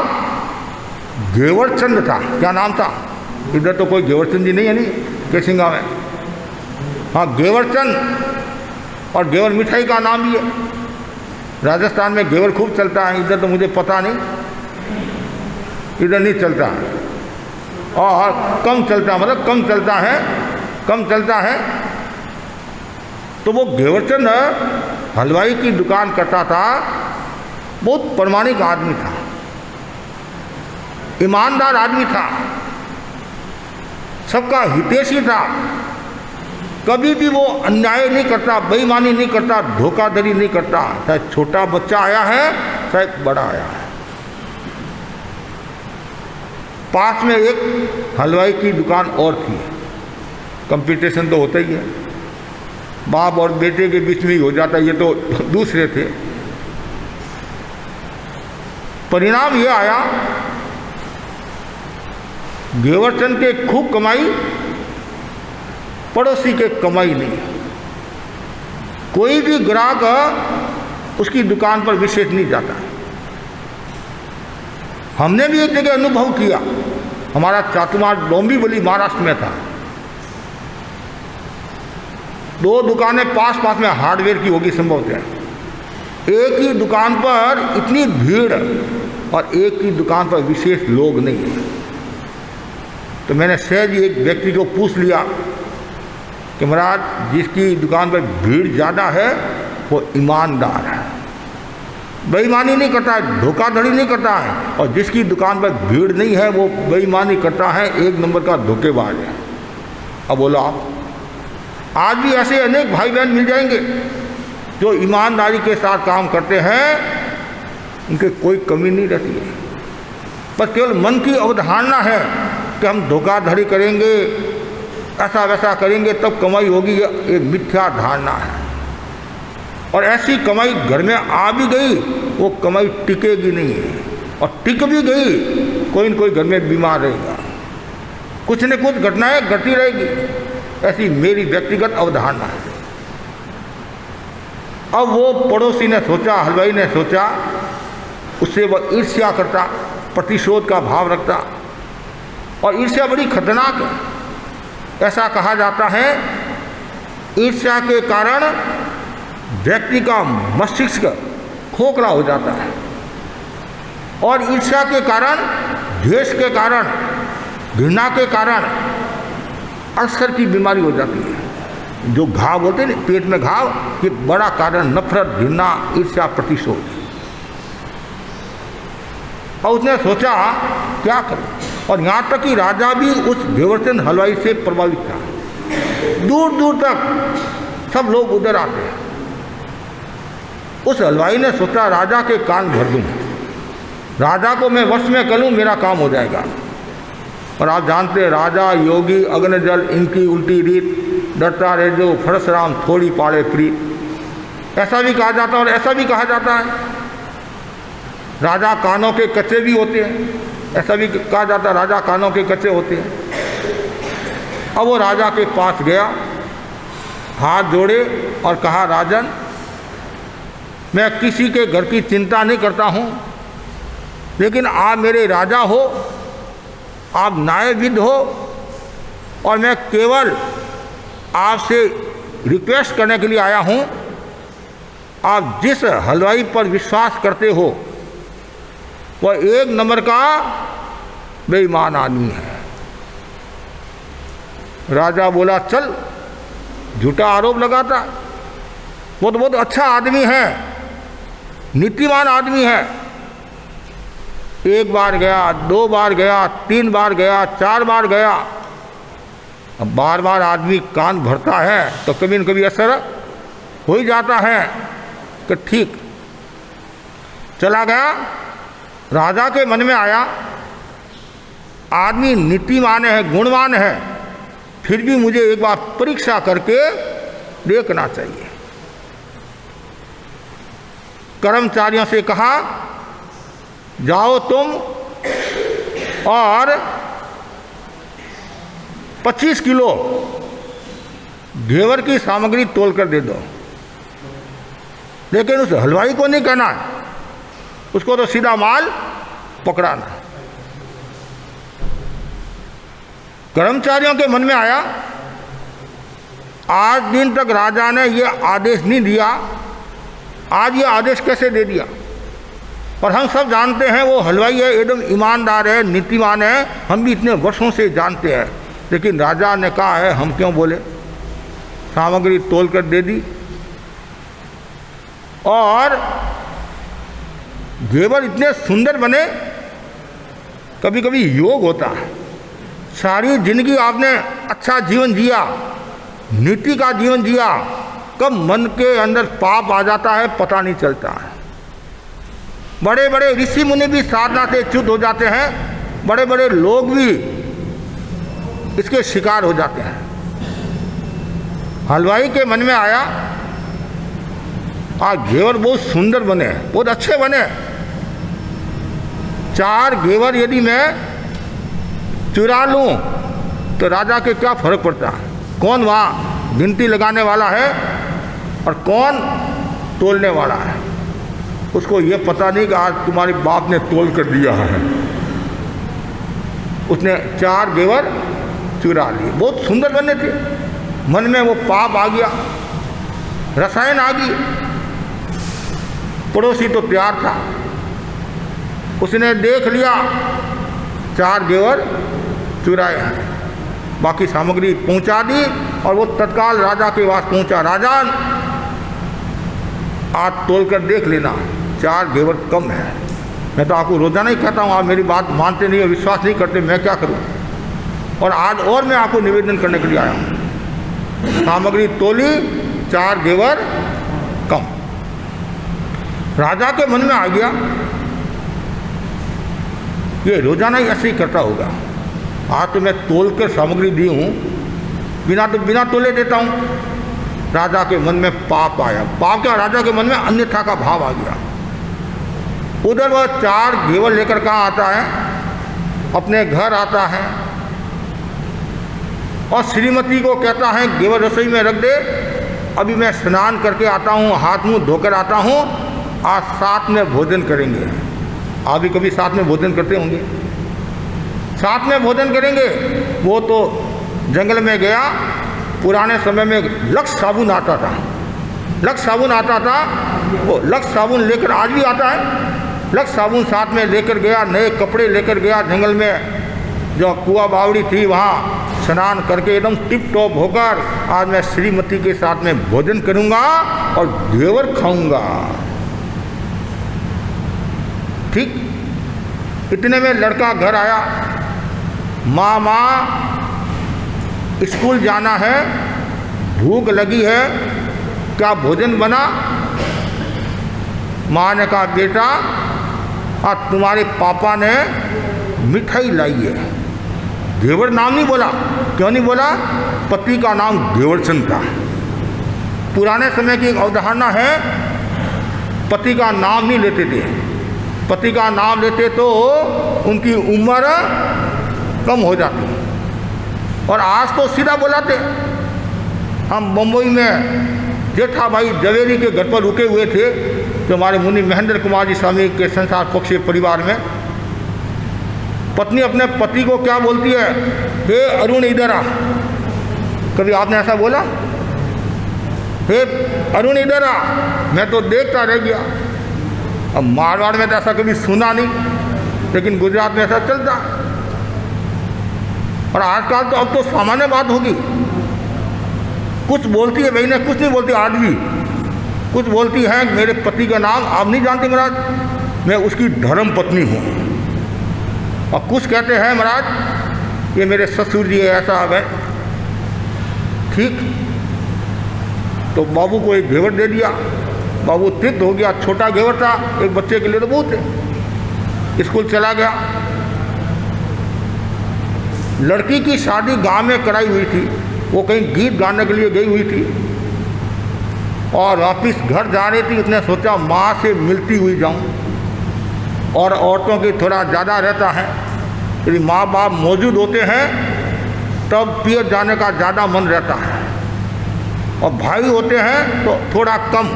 गेवरचंद था। क्या नाम था? इधर तो कोई गेवरचंद जी नहीं है, नहीं केसिंगा में। हाँ गेवरचंद, और गेवर मिठाई का नाम भी है। राजस्थान में गेवर खूब चलता है, इधर तो मुझे पता नहीं, इधर नहीं चलता है, और कम चलता, मतलब कम चलता है, कम चलता है। तो वो गेवरचंद हलवाई की दुकान करता था, बहुत प्रामाणिक आदमी था, ईमानदार आदमी था, सबका हितैषी था। कभी भी वो अन्याय नहीं करता, बेईमानी नहीं करता, धोखाधड़ी नहीं करता। चाहे छोटा बच्चा आया है, चाहे बड़ा आया है। पास में एक हलवाई की दुकान और थी। कंपटीशन तो होता ही है, बाप और बेटे के बीच में ही हो जाता है, ये तो दूसरे थे। परिणाम ये आया, गेवरचंद के खूब कमाई, पड़ोसी के कमाई नहीं। कोई भी ग्राहक उसकी दुकान पर विशेष नहीं जाता। हमने भी एक जगह अनुभव किया, हमारा चातुमार डोंबिवली महाराष्ट्र में था। 2 दुकानें पास पास में हार्डवेयर की होगी संभवतः। एक ही दुकान पर इतनी भीड़ और एक ही दुकान पर विशेष लोग नहीं है। तो मैंने सहज एक व्यक्ति को पूछ लिया कि महाराज जिसकी दुकान पर भीड़ ज़्यादा है वो ईमानदार है, बेईमानी नहीं करता है, धोखाधड़ी नहीं करता है, और जिसकी दुकान पर भीड़ नहीं है वो बेईमानी करता है, 1 नंबर का धोखेबाज है। अब बोलो आप, आज भी ऐसे अनेक भाई बहन मिल जाएंगे जो ईमानदारी के साथ काम करते हैं, उनके कोई कमी नहीं रहती है। बस केवल मन की अवधारणा है कि हम धोखाधड़ी करेंगे, ऐसा वैसा करेंगे तब कमाई होगी, ये एक मिथ्या धारणा है। और ऐसी कमाई घर में आ भी गई, वो कमाई टिकेगी नहीं है, और टिक भी गई कोई न कोई घर में बीमार रहेगा, कुछ न कुछ घटनाएं घटती रहेगी। ऐसी मेरी व्यक्तिगत अवधारणा है। अब वो पड़ोसी ने सोचा, हलवाई ने सोचा, उससे वह ईर्ष्या करता, प्रतिशोध का भाव रखता। और ईर्ष्या बड़ी खतरनाक है। ऐसा कहा जाता है ईर्ष्या के कारण व्यक्ति का मस्तिष्क खोखला हो जाता है, और ईर्ष्या के कारण, द्वेष के कारण, घृणा के कारण अल्सर की बीमारी हो जाती है। जो घाव बोलते हैं पेट में घाव, ये बड़ा कारण नफरत, घृणा, ईर्ष्या, प्रतिशोध। और उसने सोचा क्या करें, और यहाँ तक कि राजा भी उस घेवर्सन हलवाई से प्रभावित था। दूर दूर तक सब लोग उधर आते हैं। उस हलवाई ने सोचा राजा के कान भर दूं, राजा को मैं वश में कर लूं, मेरा काम हो जाएगा। और आप जानते हैं राजा, योगी, अग्नजल, इनकी उल्टी रीत, डरता रहे जो फरसराम थोड़ी पाड़े प्रीत, ऐसा भी कहा जाता है। और ऐसा भी कहा जाता है राजा कानों के कच्चे भी होते हैं, ऐसा भी कहा जाता है राजा कानों के कच्चे होते हैं। अब वो राजा के पास गया, हाथ जोड़े और कहा राजन, मैं किसी के घर की चिंता नहीं करता हूँ, लेकिन आप मेरे राजा हो, आप न्यायविद हो, और मैं केवल आपसे रिक्वेस्ट करने के लिए आया हूँ। आप जिस हलवाई पर विश्वास करते हो वह एक नंबर का बेईमान आदमी है। राजा बोला चल, झूठा आरोप लगाता, वो तो बहुत अच्छा आदमी है, नीतिवान आदमी है। एक बार गया, 2 बार गया, 3 बार गया, 4 बार गया। अब बार बार आदमी कान भरता है तो कभी न कभी असर हो ही जाता है कि ठीक। चला गया, राजा के मन में आया आदमी नीतिवान है, गुणवान है, फिर भी मुझे एक बार परीक्षा करके देखना चाहिए। कर्मचारियों से कहा जाओ तुम और 25 किलो घेवर की सामग्री तोल कर दे दो। लेकिन उस हलवाई को नहीं कहना है, उसको तो सीधा माल पकड़ाना। कर्मचारियों के मन में आया आज दिन तक राजा ने ये आदेश नहीं दिया, आज ये आदेश कैसे दे दिया। पर हम सब जानते हैं वो हलवाई है, एकदम ईमानदार है, नीतिवान है, हम भी इतने वर्षों से जानते हैं। लेकिन राजा ने कहा है हम क्यों बोले। सामग्री तोल कर दे दी, और घेवर इतने सुंदर बने। कभी कभी योग होता है, सारी जिंदगी आपने अच्छा जीवन जिया, नीति का जीवन जिया, कब मन के अंदर पाप आ जाता है पता नहीं चलता है। बड़े बड़े ऋषि मुनि भी साधना से च्युत हो जाते हैं, बड़े बड़े लोग भी इसके शिकार हो जाते हैं। हलवाई के मन में आया आज घेवर बहुत सुंदर बने, बहुत अच्छे बने, 4 घेवर यदि मैं चुरा लूं तो राजा के क्या फर्क पड़ता है। कौन वहाँ गिनती लगाने वाला है और कौन तोलने वाला है, उसको ये पता नहीं कि आज तुम्हारे बाप ने तोल कर दिया है। उसने 4 घेवर चुरा लिए, बहुत सुंदर बने थे। मन में वो पाप आ गया, रसायन आ गई। पड़ोसी तो तैयार था, उसने देख लिया 4 घेवर चुराए हैं, बाकी सामग्री पहुंचा दी और वो तत्काल राजा के पास पहुंचा। राजा आज तोल कर देख लेना 4 घेवर कम है। मैं तो आपको रोजाना ही कहता हूँ, आप मेरी बात मानते नहीं हो, विश्वास नहीं करते, मैं क्या करूँ। और आज और मैं आपको निवेदन करने के लिए आया हूँ। सामग्री तोली, 4 घेवर कम। राजा के मन में आ गया ये रोजाना ही ऐसे ही करता होगा, आज तो मैं तोल कर सामग्री दी हूँ, बिना तोले देता हूँ। राजा के मन में पाप आया। पाप क्या, राजा के मन में अन्यथा का भाव आ गया। उधर वह 4 घेवर लेकर कहाँ आता है, अपने घर आता है और श्रीमती को कहता है घेवर रसोई में रख दे, अभी मैं स्नान करके आता हूँ, हाथ मुंह धोकर आता हूँ, आज साथ में भोजन करेंगे। आप भी कभी साथ में भोजन करते होंगे, साथ में भोजन करेंगे। वो तो जंगल में गया, पुराने समय में लक्स साबुन आता था, लक्स साबुन आता था, वो लक्स साबुन लेकर आज भी आता है, लक्स साबुन साथ में लेकर गया, नए कपड़े लेकर गया, जंगल में जो कुआ बावड़ी थी वहाँ स्नान करके एकदम टिप टॉप होकर आज मैं श्रीमती के साथ में भोजन करूँगा और घेवर खाऊंगा। ठीक इतने में लड़का घर आया, माँ स्कूल जाना है, भूख लगी है, क्या भोजन बना? माँ ने कहा बेटा आज तुम्हारे पापा ने मिठाई लाई है। घेवर नाम नहीं बोला, क्यों नहीं बोला? पति का नाम घेवरचंद था। पुराने समय की एक अवधारणा है, पति का नाम नहीं लेते थे, पति का नाम लेते तो उनकी उम्र कम हो जाती, और आज तो सीधा बुलाते। हम मुंबई में जेठा भाई जवेरी के घर पर रुके हुए थे, जो हमारे मुनि महेंद्र कुमार जी स्वामी के संसार पक्षी परिवार में। पत्नी अपने पति को क्या बोलती है? हे अरुण इधर आ। कभी आपने ऐसा बोला? हे अरुण इधर आ। मैं तो देखता रह गया। अब मारवाड़ में तो ऐसा कभी सुना नहीं, लेकिन गुजरात में ऐसा चलता। और आजकल तो अब तो सामान्य बात होगी, कुछ बोलती है बहनें, कुछ नहीं बोलती। आज भी कुछ बोलती हैं मेरे पति का नाम आप नहीं जानते महाराज, मैं उसकी धर्म पत्नी हूँ। और कुछ कहते हैं महाराज ये मेरे ससुर जी है, ऐसा है। ठीक, तो बाबू को एक घेवर दे दिया, बाबू तृप्त हो गया। छोटा घेवर था, एक बच्चे के लिए तो बहुत है। स्कूल चला गया। लड़की की शादी गांव में कराई हुई थी, वो कहीं गीत गाने के लिए गई हुई थी और वापिस घर जा रही थी। उसने सोचा माँ से मिलती हुई जाऊं, और औरतों की थोड़ा ज़्यादा रहता है, यदि माँ बाप मौजूद होते हैं तब पियर जाने का ज़्यादा मन रहता है, और भाई होते हैं तो थोड़ा कम,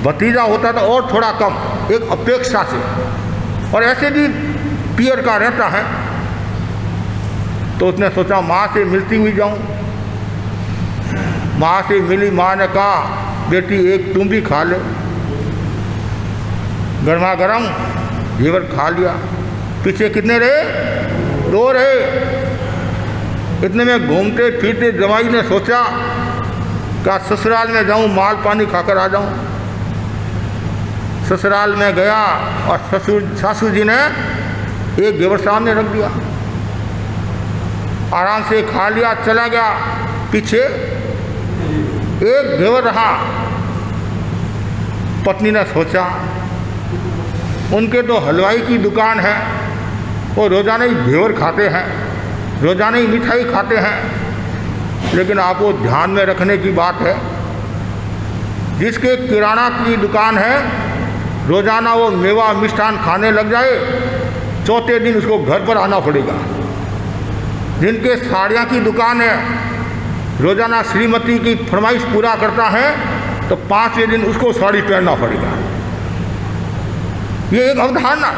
भतीजा होता तो और थोड़ा कम, एक अपेक्षा से, और ऐसे भी पियर का रहता है। तो उसने सोचा माँ से मिलती हुई जाऊं। माँ से मिली, माँ ने कहा बेटी एक तुम भी खा ले। गर्मा गर्म घेवर खा लिया। पीछे कितने रहे? 2 रहे। इतने में घूमते फिरते जमाई ने सोचा क्या ससुराल में जाऊं, माल पानी खाकर आ जाऊं। ससुराल में गया और सासू जी ने एक घेवर सामने रख दिया, आराम से खा लिया, चला गया। पीछे एक घेवर रहा। पत्नी ने सोचा उनके तो हलवाई की दुकान है, वो रोज़ाना ही घेवर खाते हैं, रोज़ाना ही मिठाई खाते हैं, लेकिन आपको ध्यान में रखने की बात है जिसके किराना की दुकान है, रोज़ाना वो मेवा मिष्ठान खाने लग जाए, चौथे दिन उसको घर पर आना पड़ेगा। जिनके साड़ियाँ की दुकान है, रोज़ाना श्रीमती की फरमाइश पूरा करता है तो 5वें दिन उसको साड़ी पहनना पड़ेगा। ये एक अवधारणा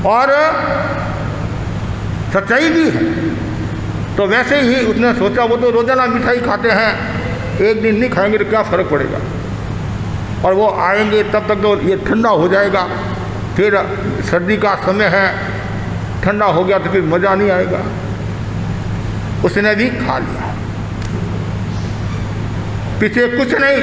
और सच्चाई भी है। तो वैसे ही उसने सोचा वो तो रोज़ाना मिठाई खाते हैं, एक दिन नहीं खाएंगे तो क्या फ़र्क पड़ेगा, और वो आएंगे तब तक तो ये ठंडा हो जाएगा, फिर सर्दी का समय है, ठंडा हो गया तो फिर मज़ा नहीं आएगा। उसने भी खा लिया। पीछे कुछ नहीं,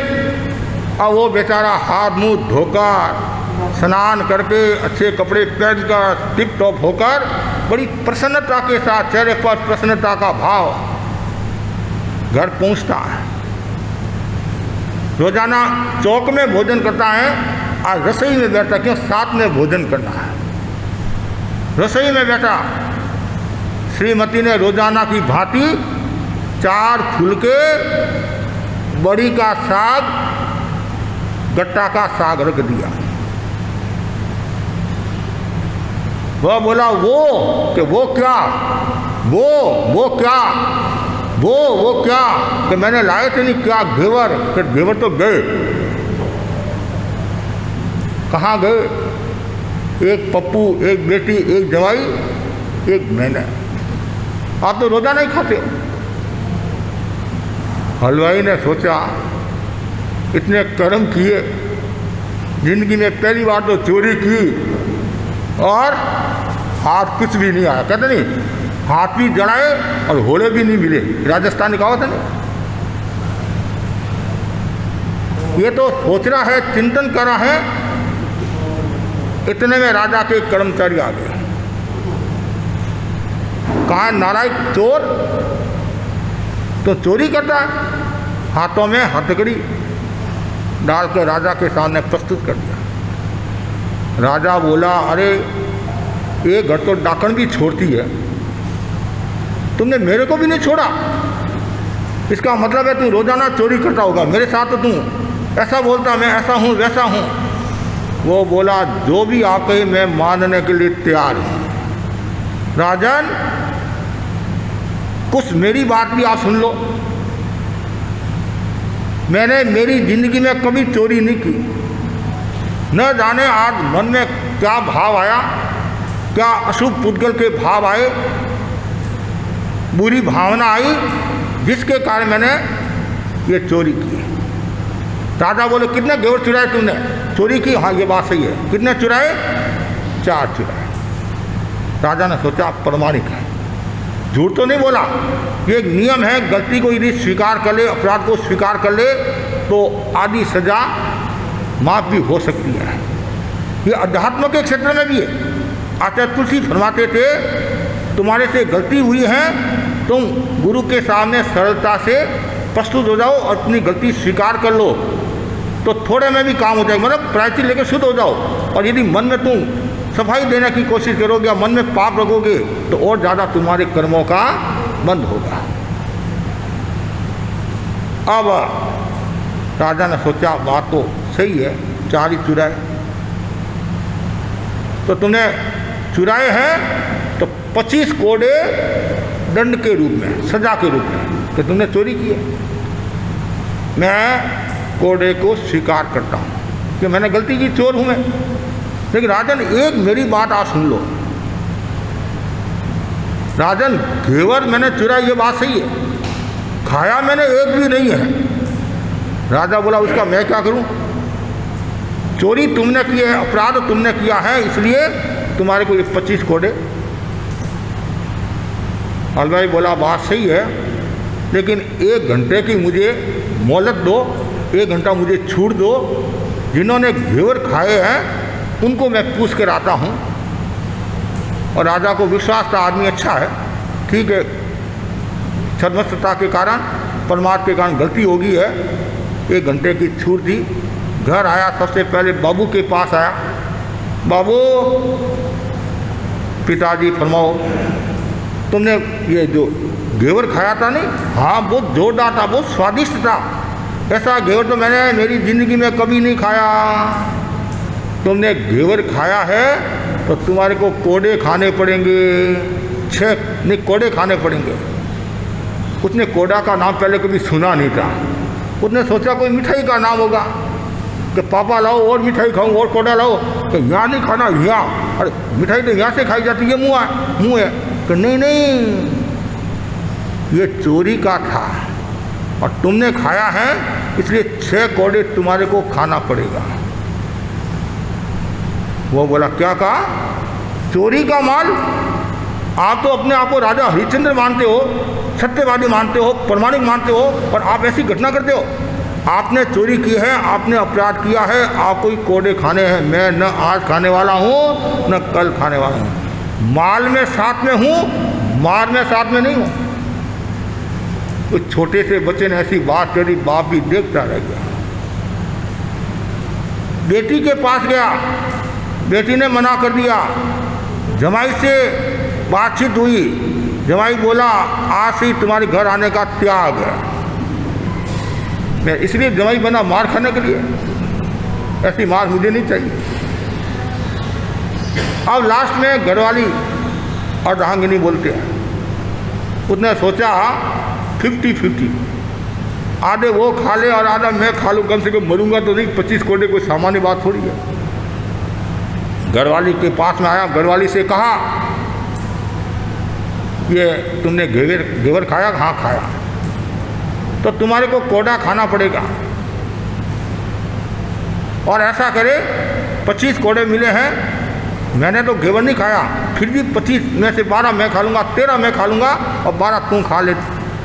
अब वो बेचारा हाथ मुंह धोकर स्नान करके अच्छे कपड़े पहनकर टिप टॉप होकर बड़ी प्रसन्नता के साथ, चेहरे पर प्रसन्नता का भाव, घर पहुंचता है। रोजाना चौक में भोजन करता है, आज रसोई में बैठा, क्यों? साथ में भोजन करना है। रसोई में बैठा, श्रीमती ने रोजाना की भांति 4 फुलके, बड़ी का साग, गट्टा का साग रख दिया। वह बोला वो कि वो क्या, वो क्या, वो क्या, कि मैंने लाए थे नहीं, क्या घेवर? फिर घेवर तो गए, कहाँ गए? एक पप्पू, एक बेटी, एक जवाई, एक मैंने। आप तो रोज़ाना ही खाते हो। हलवाई ने सोचा इतने कर्म किए, जिंदगी में पहली बार तो चोरी की और हाथ कुछ भी नहीं आया। कहते नहीं, हाथ भी जड़ाए और होले भी नहीं मिले, राजस्थान की कहावत है ना। ये तो सोच रहा है, चिंतन कर रहा है, इतने में राजा के कर्मचारी आ गए। कहा नारायण चोर तो चोरी करता है, हाथों में हथकड़ी डाल कर राजा के सामने प्रस्तुत कर दिया। राजा बोला, अरे ये घर तो डाकन भी छोड़ती है, तुमने मेरे को भी नहीं छोड़ा। इसका मतलब है तू रोजाना चोरी करता होगा, मेरे साथ तो तू ऐसा बोलता मैं ऐसा हूँ वैसा हूँ। वो बोला, जो भी आप कहे मैं मानने के लिए तैयार हूँ। राजन, कुछ मेरी बात भी आप सुन लो। मैंने मेरी जिंदगी में कभी चोरी नहीं की। न जाने आज मन में क्या भाव आया, क्या अशुभ पुद्गल के भाव आए, बुरी भावना आई, जिसके कारण मैंने ये चोरी की। राजा बोले, कितने घेवर चुराए तुमने? चोरी की? हाँ, ये बात सही है। कितने चुराए? 4 चुराए। राजा ने सोचा प्रमाणिक है, झूठ तो नहीं बोला। ये एक नियम है, गलती को यदि स्वीकार कर ले, अपराध को स्वीकार कर ले तो आदि सजा माफ भी हो सकती है। ये अध्यात्म के क्षेत्र में भी है। आचार्य तुलसी फरमाते थे, तुम्हारे से गलती हुई है, तुम गुरु के सामने सरलता से प्रस्तुत हो जाओ और अपनी गलती स्वीकार कर लो, तो थोड़े में भी काम हो जाएगा। मतलब प्रायश्चित लेकर शुद्ध हो जाओ। और यदि मन में तुम सफाई देने की कोशिश करोगे या मन में पाप रखोगे तो और ज़्यादा तुम्हारे कर्मों का बंद होगा। अब राजा ने सोचा बात तो सही है, 4 ही चुराए। तो तुमने चुराए हैं तो 25 कोड़े दंड के रूप में, सजा के रूप में कि तुमने चोरी की है। मैं कोड़े को स्वीकार करता हूँ कि मैंने गलती की, चोर हूँ मैं। लेकिन राजन, एक मेरी बात आप सुन लो। राजन, घेवर मैंने चुराई ये बात सही है, खाया मैंने एक भी नहीं है। राजा बोला, उसका मैं क्या करूं? चोरी तुमने की है, अपराध तुमने किया है, इसलिए तुम्हारे को ये 25 कोड़े। हलवाई बोला, बात सही है, लेकिन 1 घंटे की मुझे मोहलत दो, 1 घंटा मुझे छूट दो। जिन्होंने घेवर खाए हैं उनको मैं पूछ कर आता हूँ। और राजा को विश्वास था, आदमी अच्छा है, ठीक है, छद्मस्तता के कारण, परमार्थ के कारण गलती होगी है। 1 घंटे की छूट दी। घर आया, सबसे पहले बाबू के पास आया। बाबू, पिताजी फरमाओ, तुमने ये जो घेवर खाया था नहीं? हाँ, बहुत जोरदार था, बहुत स्वादिष्ट था। ऐसा घेवर तो मैंने मेरी ज़िंदगी में कभी नहीं खाया। तुमने घेवर खाया है तो तुम्हारे को कोड़े खाने पड़ेंगे, 6 नहीं कोड़े खाने पड़ेंगे। उसने कोड़ा का नाम पहले कभी सुना नहीं था। उसने सोचा कोई मिठाई का नाम होगा कि पापा लाओ और मिठाई खाऊं और कोड़ा लाओ। कि यहाँ नहीं खाना, यहाँ, अरे मिठाई तो यहाँ से खाई जाती है, मुँह है। कि नहीं नहीं, ये चोरी का था और तुमने खाया है, इसलिए 6 कोड़े तुम्हारे को खाना पड़ेगा। वो बोला, क्या कहा? चोरी का माल? आप तो अपने आप को राजा हरिश्चंद्र मानते हो, सत्यवादी मानते हो, प्रमाणिक मानते हो, और आप ऐसी घटना करते हो। आपने चोरी की है, आपने अपराध किया है, आपको ही कोड़े खाने हैं। मैं न आज खाने वाला हूँ न कल खाने वाला हूँ। माल में साथ में हूँ, मार में साथ में नहीं हूँ। उस छोटे से बच्चे ने ऐसी बात करी, बाप भी देखता रह गया। बेटी के पास गया, बेटी ने मना कर दिया। जमाई से बातचीत हुई, जमाई बोला, आज से तुम्हारे घर आने का त्याग है। मैं इसलिए जमाई बना मार खाने के लिए, ऐसी मार मुझे नहीं चाहिए। अब लास्ट में घरवाली और अर्धांगिनी बोलते हैं। उसने सोचा 50-50, आधे वो खा ले और आधा मैं खा लूँ, कम से कम मरूंगा तो नहीं। 25 कोड़े कोई सामान्य बात थोड़ी है। घरवाली के पास में आया, घरवाली से कहा, ये तुमने घेवर खाया? हाँ खाया। तो तुम्हारे को कोड़ा खाना पड़ेगा, और ऐसा करे 25 कोड़े मिले हैं, मैंने तो घेवर नहीं खाया, फिर भी 25 में से 12 मैं खा लूँगा, 13 मैं खा लूँगा और 12 तू खा ले,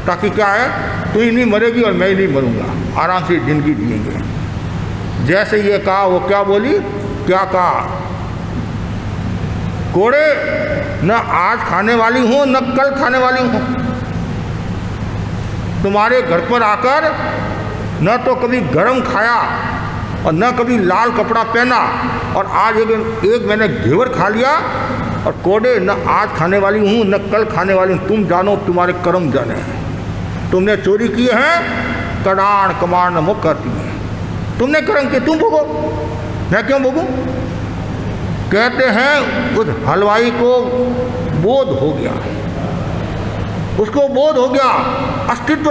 ताकि क्या है, तू ही नहीं मरेगी और मैं ही नहीं मरूँगा, आराम से ज़िंदगी जिएंगे। जैसे ये कहा, वो क्या बोली, क्या कहा, कोड़े न आज खाने वाली हूँ न कल खाने वाली हूँ। तुम्हारे घर पर आकर न तो कभी गरम खाया और न कभी लाल कपड़ा पहना, और आज एक मैंने घेवर खा लिया, और कोड़े न आज खाने वाली हूँ न कल खाने वाली हूँ। तुम जानो, तुम्हारे कर्म जाने हैं। तुमने चोरी किए हैं, कड़ान कमांड मुख करती है। तुमने कर्म किए, तुम भोगो, मैं क्यों भोगूं? कहते हैं उस हलवाई को बोध हो गया, उसको बोध हो गया, अस्तित्व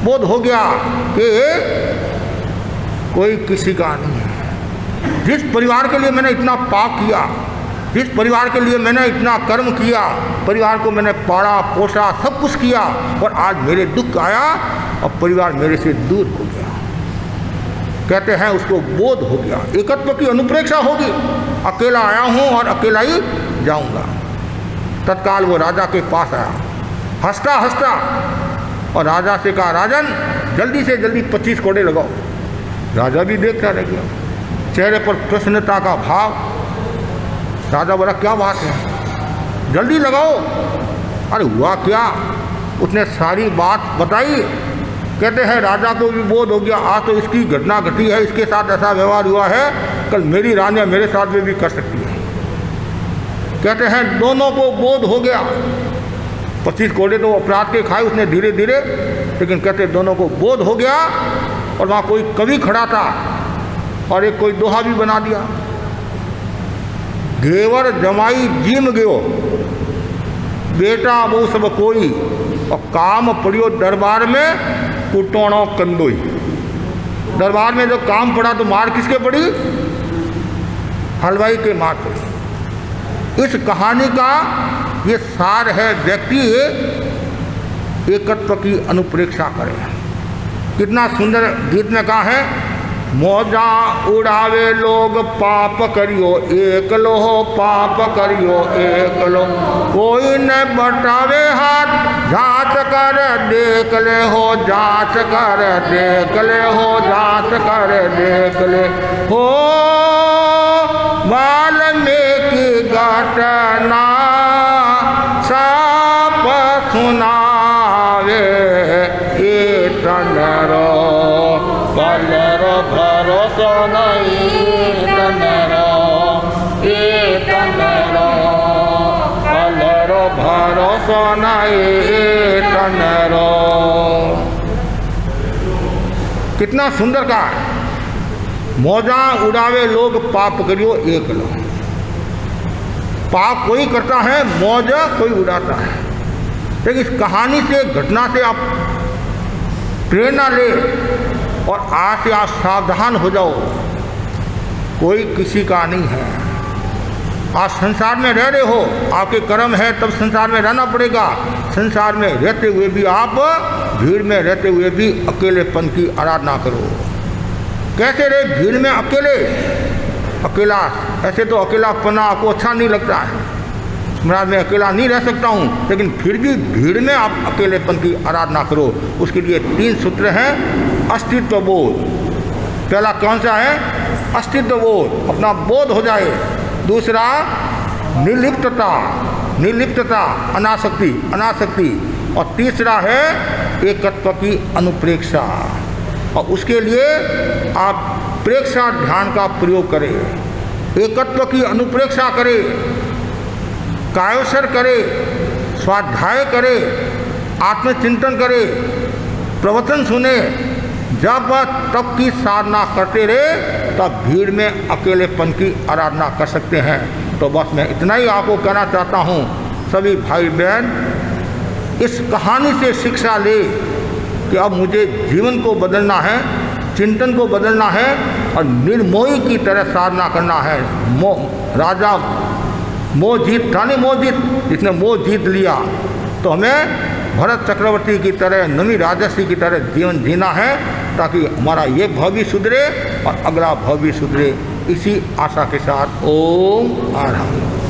बोध हो गया कि कोई किसी का नहीं है। जिस परिवार के लिए मैंने इतना पाप किया, जिस परिवार के लिए मैंने इतना कर्म किया, परिवार को मैंने पाला पोसा सब कुछ किया, और आज मेरे दुख आया और परिवार मेरे से दूर हो गया। कहते हैं उसको बोध हो गया, एकत्व की अनुप्रेक्षा होगी, अकेला आया हूँ और अकेला ही जाऊँगा। तत्काल वो राजा के पास आया, हंसता हंसता, और राजा से कहा, राजन जल्दी से जल्दी 25 कोड़े लगाओ। राजा भी देखता रह गया, चेहरे पर प्रसन्नता का भाव। राजा बोला, क्या बात है, जल्दी लगाओ। अरे हुआ क्या, उसने सारी बात बताई। कहते हैं राजा को भी बोध हो गया, आज तो इसकी घटना घटी है, इसके साथ ऐसा व्यवहार हुआ है, कल मेरी रानियाँ मेरे साथ में भी कर सकती है। कहते हैं दोनों को बोध हो गया। 25 कोड़े तो अपराध के खाए उसने धीरे धीरे, लेकिन कहते दोनों को बोध हो गया। और वहाँ कोई कवि खड़ा था और एक कोई दोहा भी बना दिया, घेवर जमाई जीम गयो, बेटा वो सब कोई, और काम पड़ियो दरबार में कुटोणो कंदोई। दरबार में जब काम पड़ा तो मार किसके पड़ी? हलवाई के मार पड़ी। इस कहानी का ये सार है, व्यक्ति एकत्व की अनुप्रेक्षा करे। कितना सुंदर गीत में कहा है, मौजा उड़ावे लोग पाप करियो एक लो, पाप करियो एक लो, कोई न बटावे हाथ, जांच कर देख ले हो, जांच कर देख ले हो, जांच कर देख ले हो। वाल्मीकि घटना साप सुनावे, तनरो कलरो भरोसा नहीं, तनरो कलरो भरोसा नहीं, तनरो। कितना सुंदर कहा है, मौजा उड़ावे लोग पाप करियो एक लो। पाप कोई करता है, मौजा कोई उड़ाता है। लेकिन इस कहानी से, घटना से आप प्रेरणा ले और आज से आप सावधान हो जाओ, कोई किसी का नहीं है। आप संसार में रह रहे हो, आपके कर्म है तब संसार में रहना पड़ेगा। संसार में रहते हुए भी आप, भीड़ में रहते हुए भी अकेलेपन की आराधना करो। कैसे रहे भीड़ में अकेले? अकेला, ऐसे तो अकेलापना आपको अच्छा नहीं लगता है, महाराज मैं अकेला नहीं रह सकता हूँ, लेकिन फिर भी भीड़ में आप अकेलेपन की आराधना करो। उसके लिए 3 सूत्र हैं। अस्तित्व बोध, पहला कौन सा है? अस्तित्व बोध, अपना बोध हो जाए। दूसरा निर्लिप्तता, निर्लिप्तता, अनासक्ति, अनासक्ति। और तीसरा है एकत्व की अनुप्रेक्षा, और उसके लिए आप प्रेक्षा ध्यान का प्रयोग करें, एकत्व की अनुप्रेक्षा करें, कायोसर करे, स्वाध्याय करे, आत्मचिंतन करे, प्रवचन सुने। जब तब की साधना करते रहे तब भीड़ में अकेलेपन की आराधना कर सकते हैं। तो बस मैं इतना ही आपको कहना चाहता हूँ, सभी भाई बहन इस कहानी से शिक्षा ले कि अब मुझे जीवन को बदलना है, चिंतन को बदलना है और निर्मोही की तरह साधना करना है। राजा मोह जीत था नहीं, मोह जीत, जिसने मोह जीत लिया, तो हमें भरत चक्रवर्ती की तरह, नमी राजर्षि की तरह जीवन जीना है, ताकि हमारा ये भाव भी सुधरे और अगला भाव भी सुधरे। इसी आशा के साथ ओम आराम।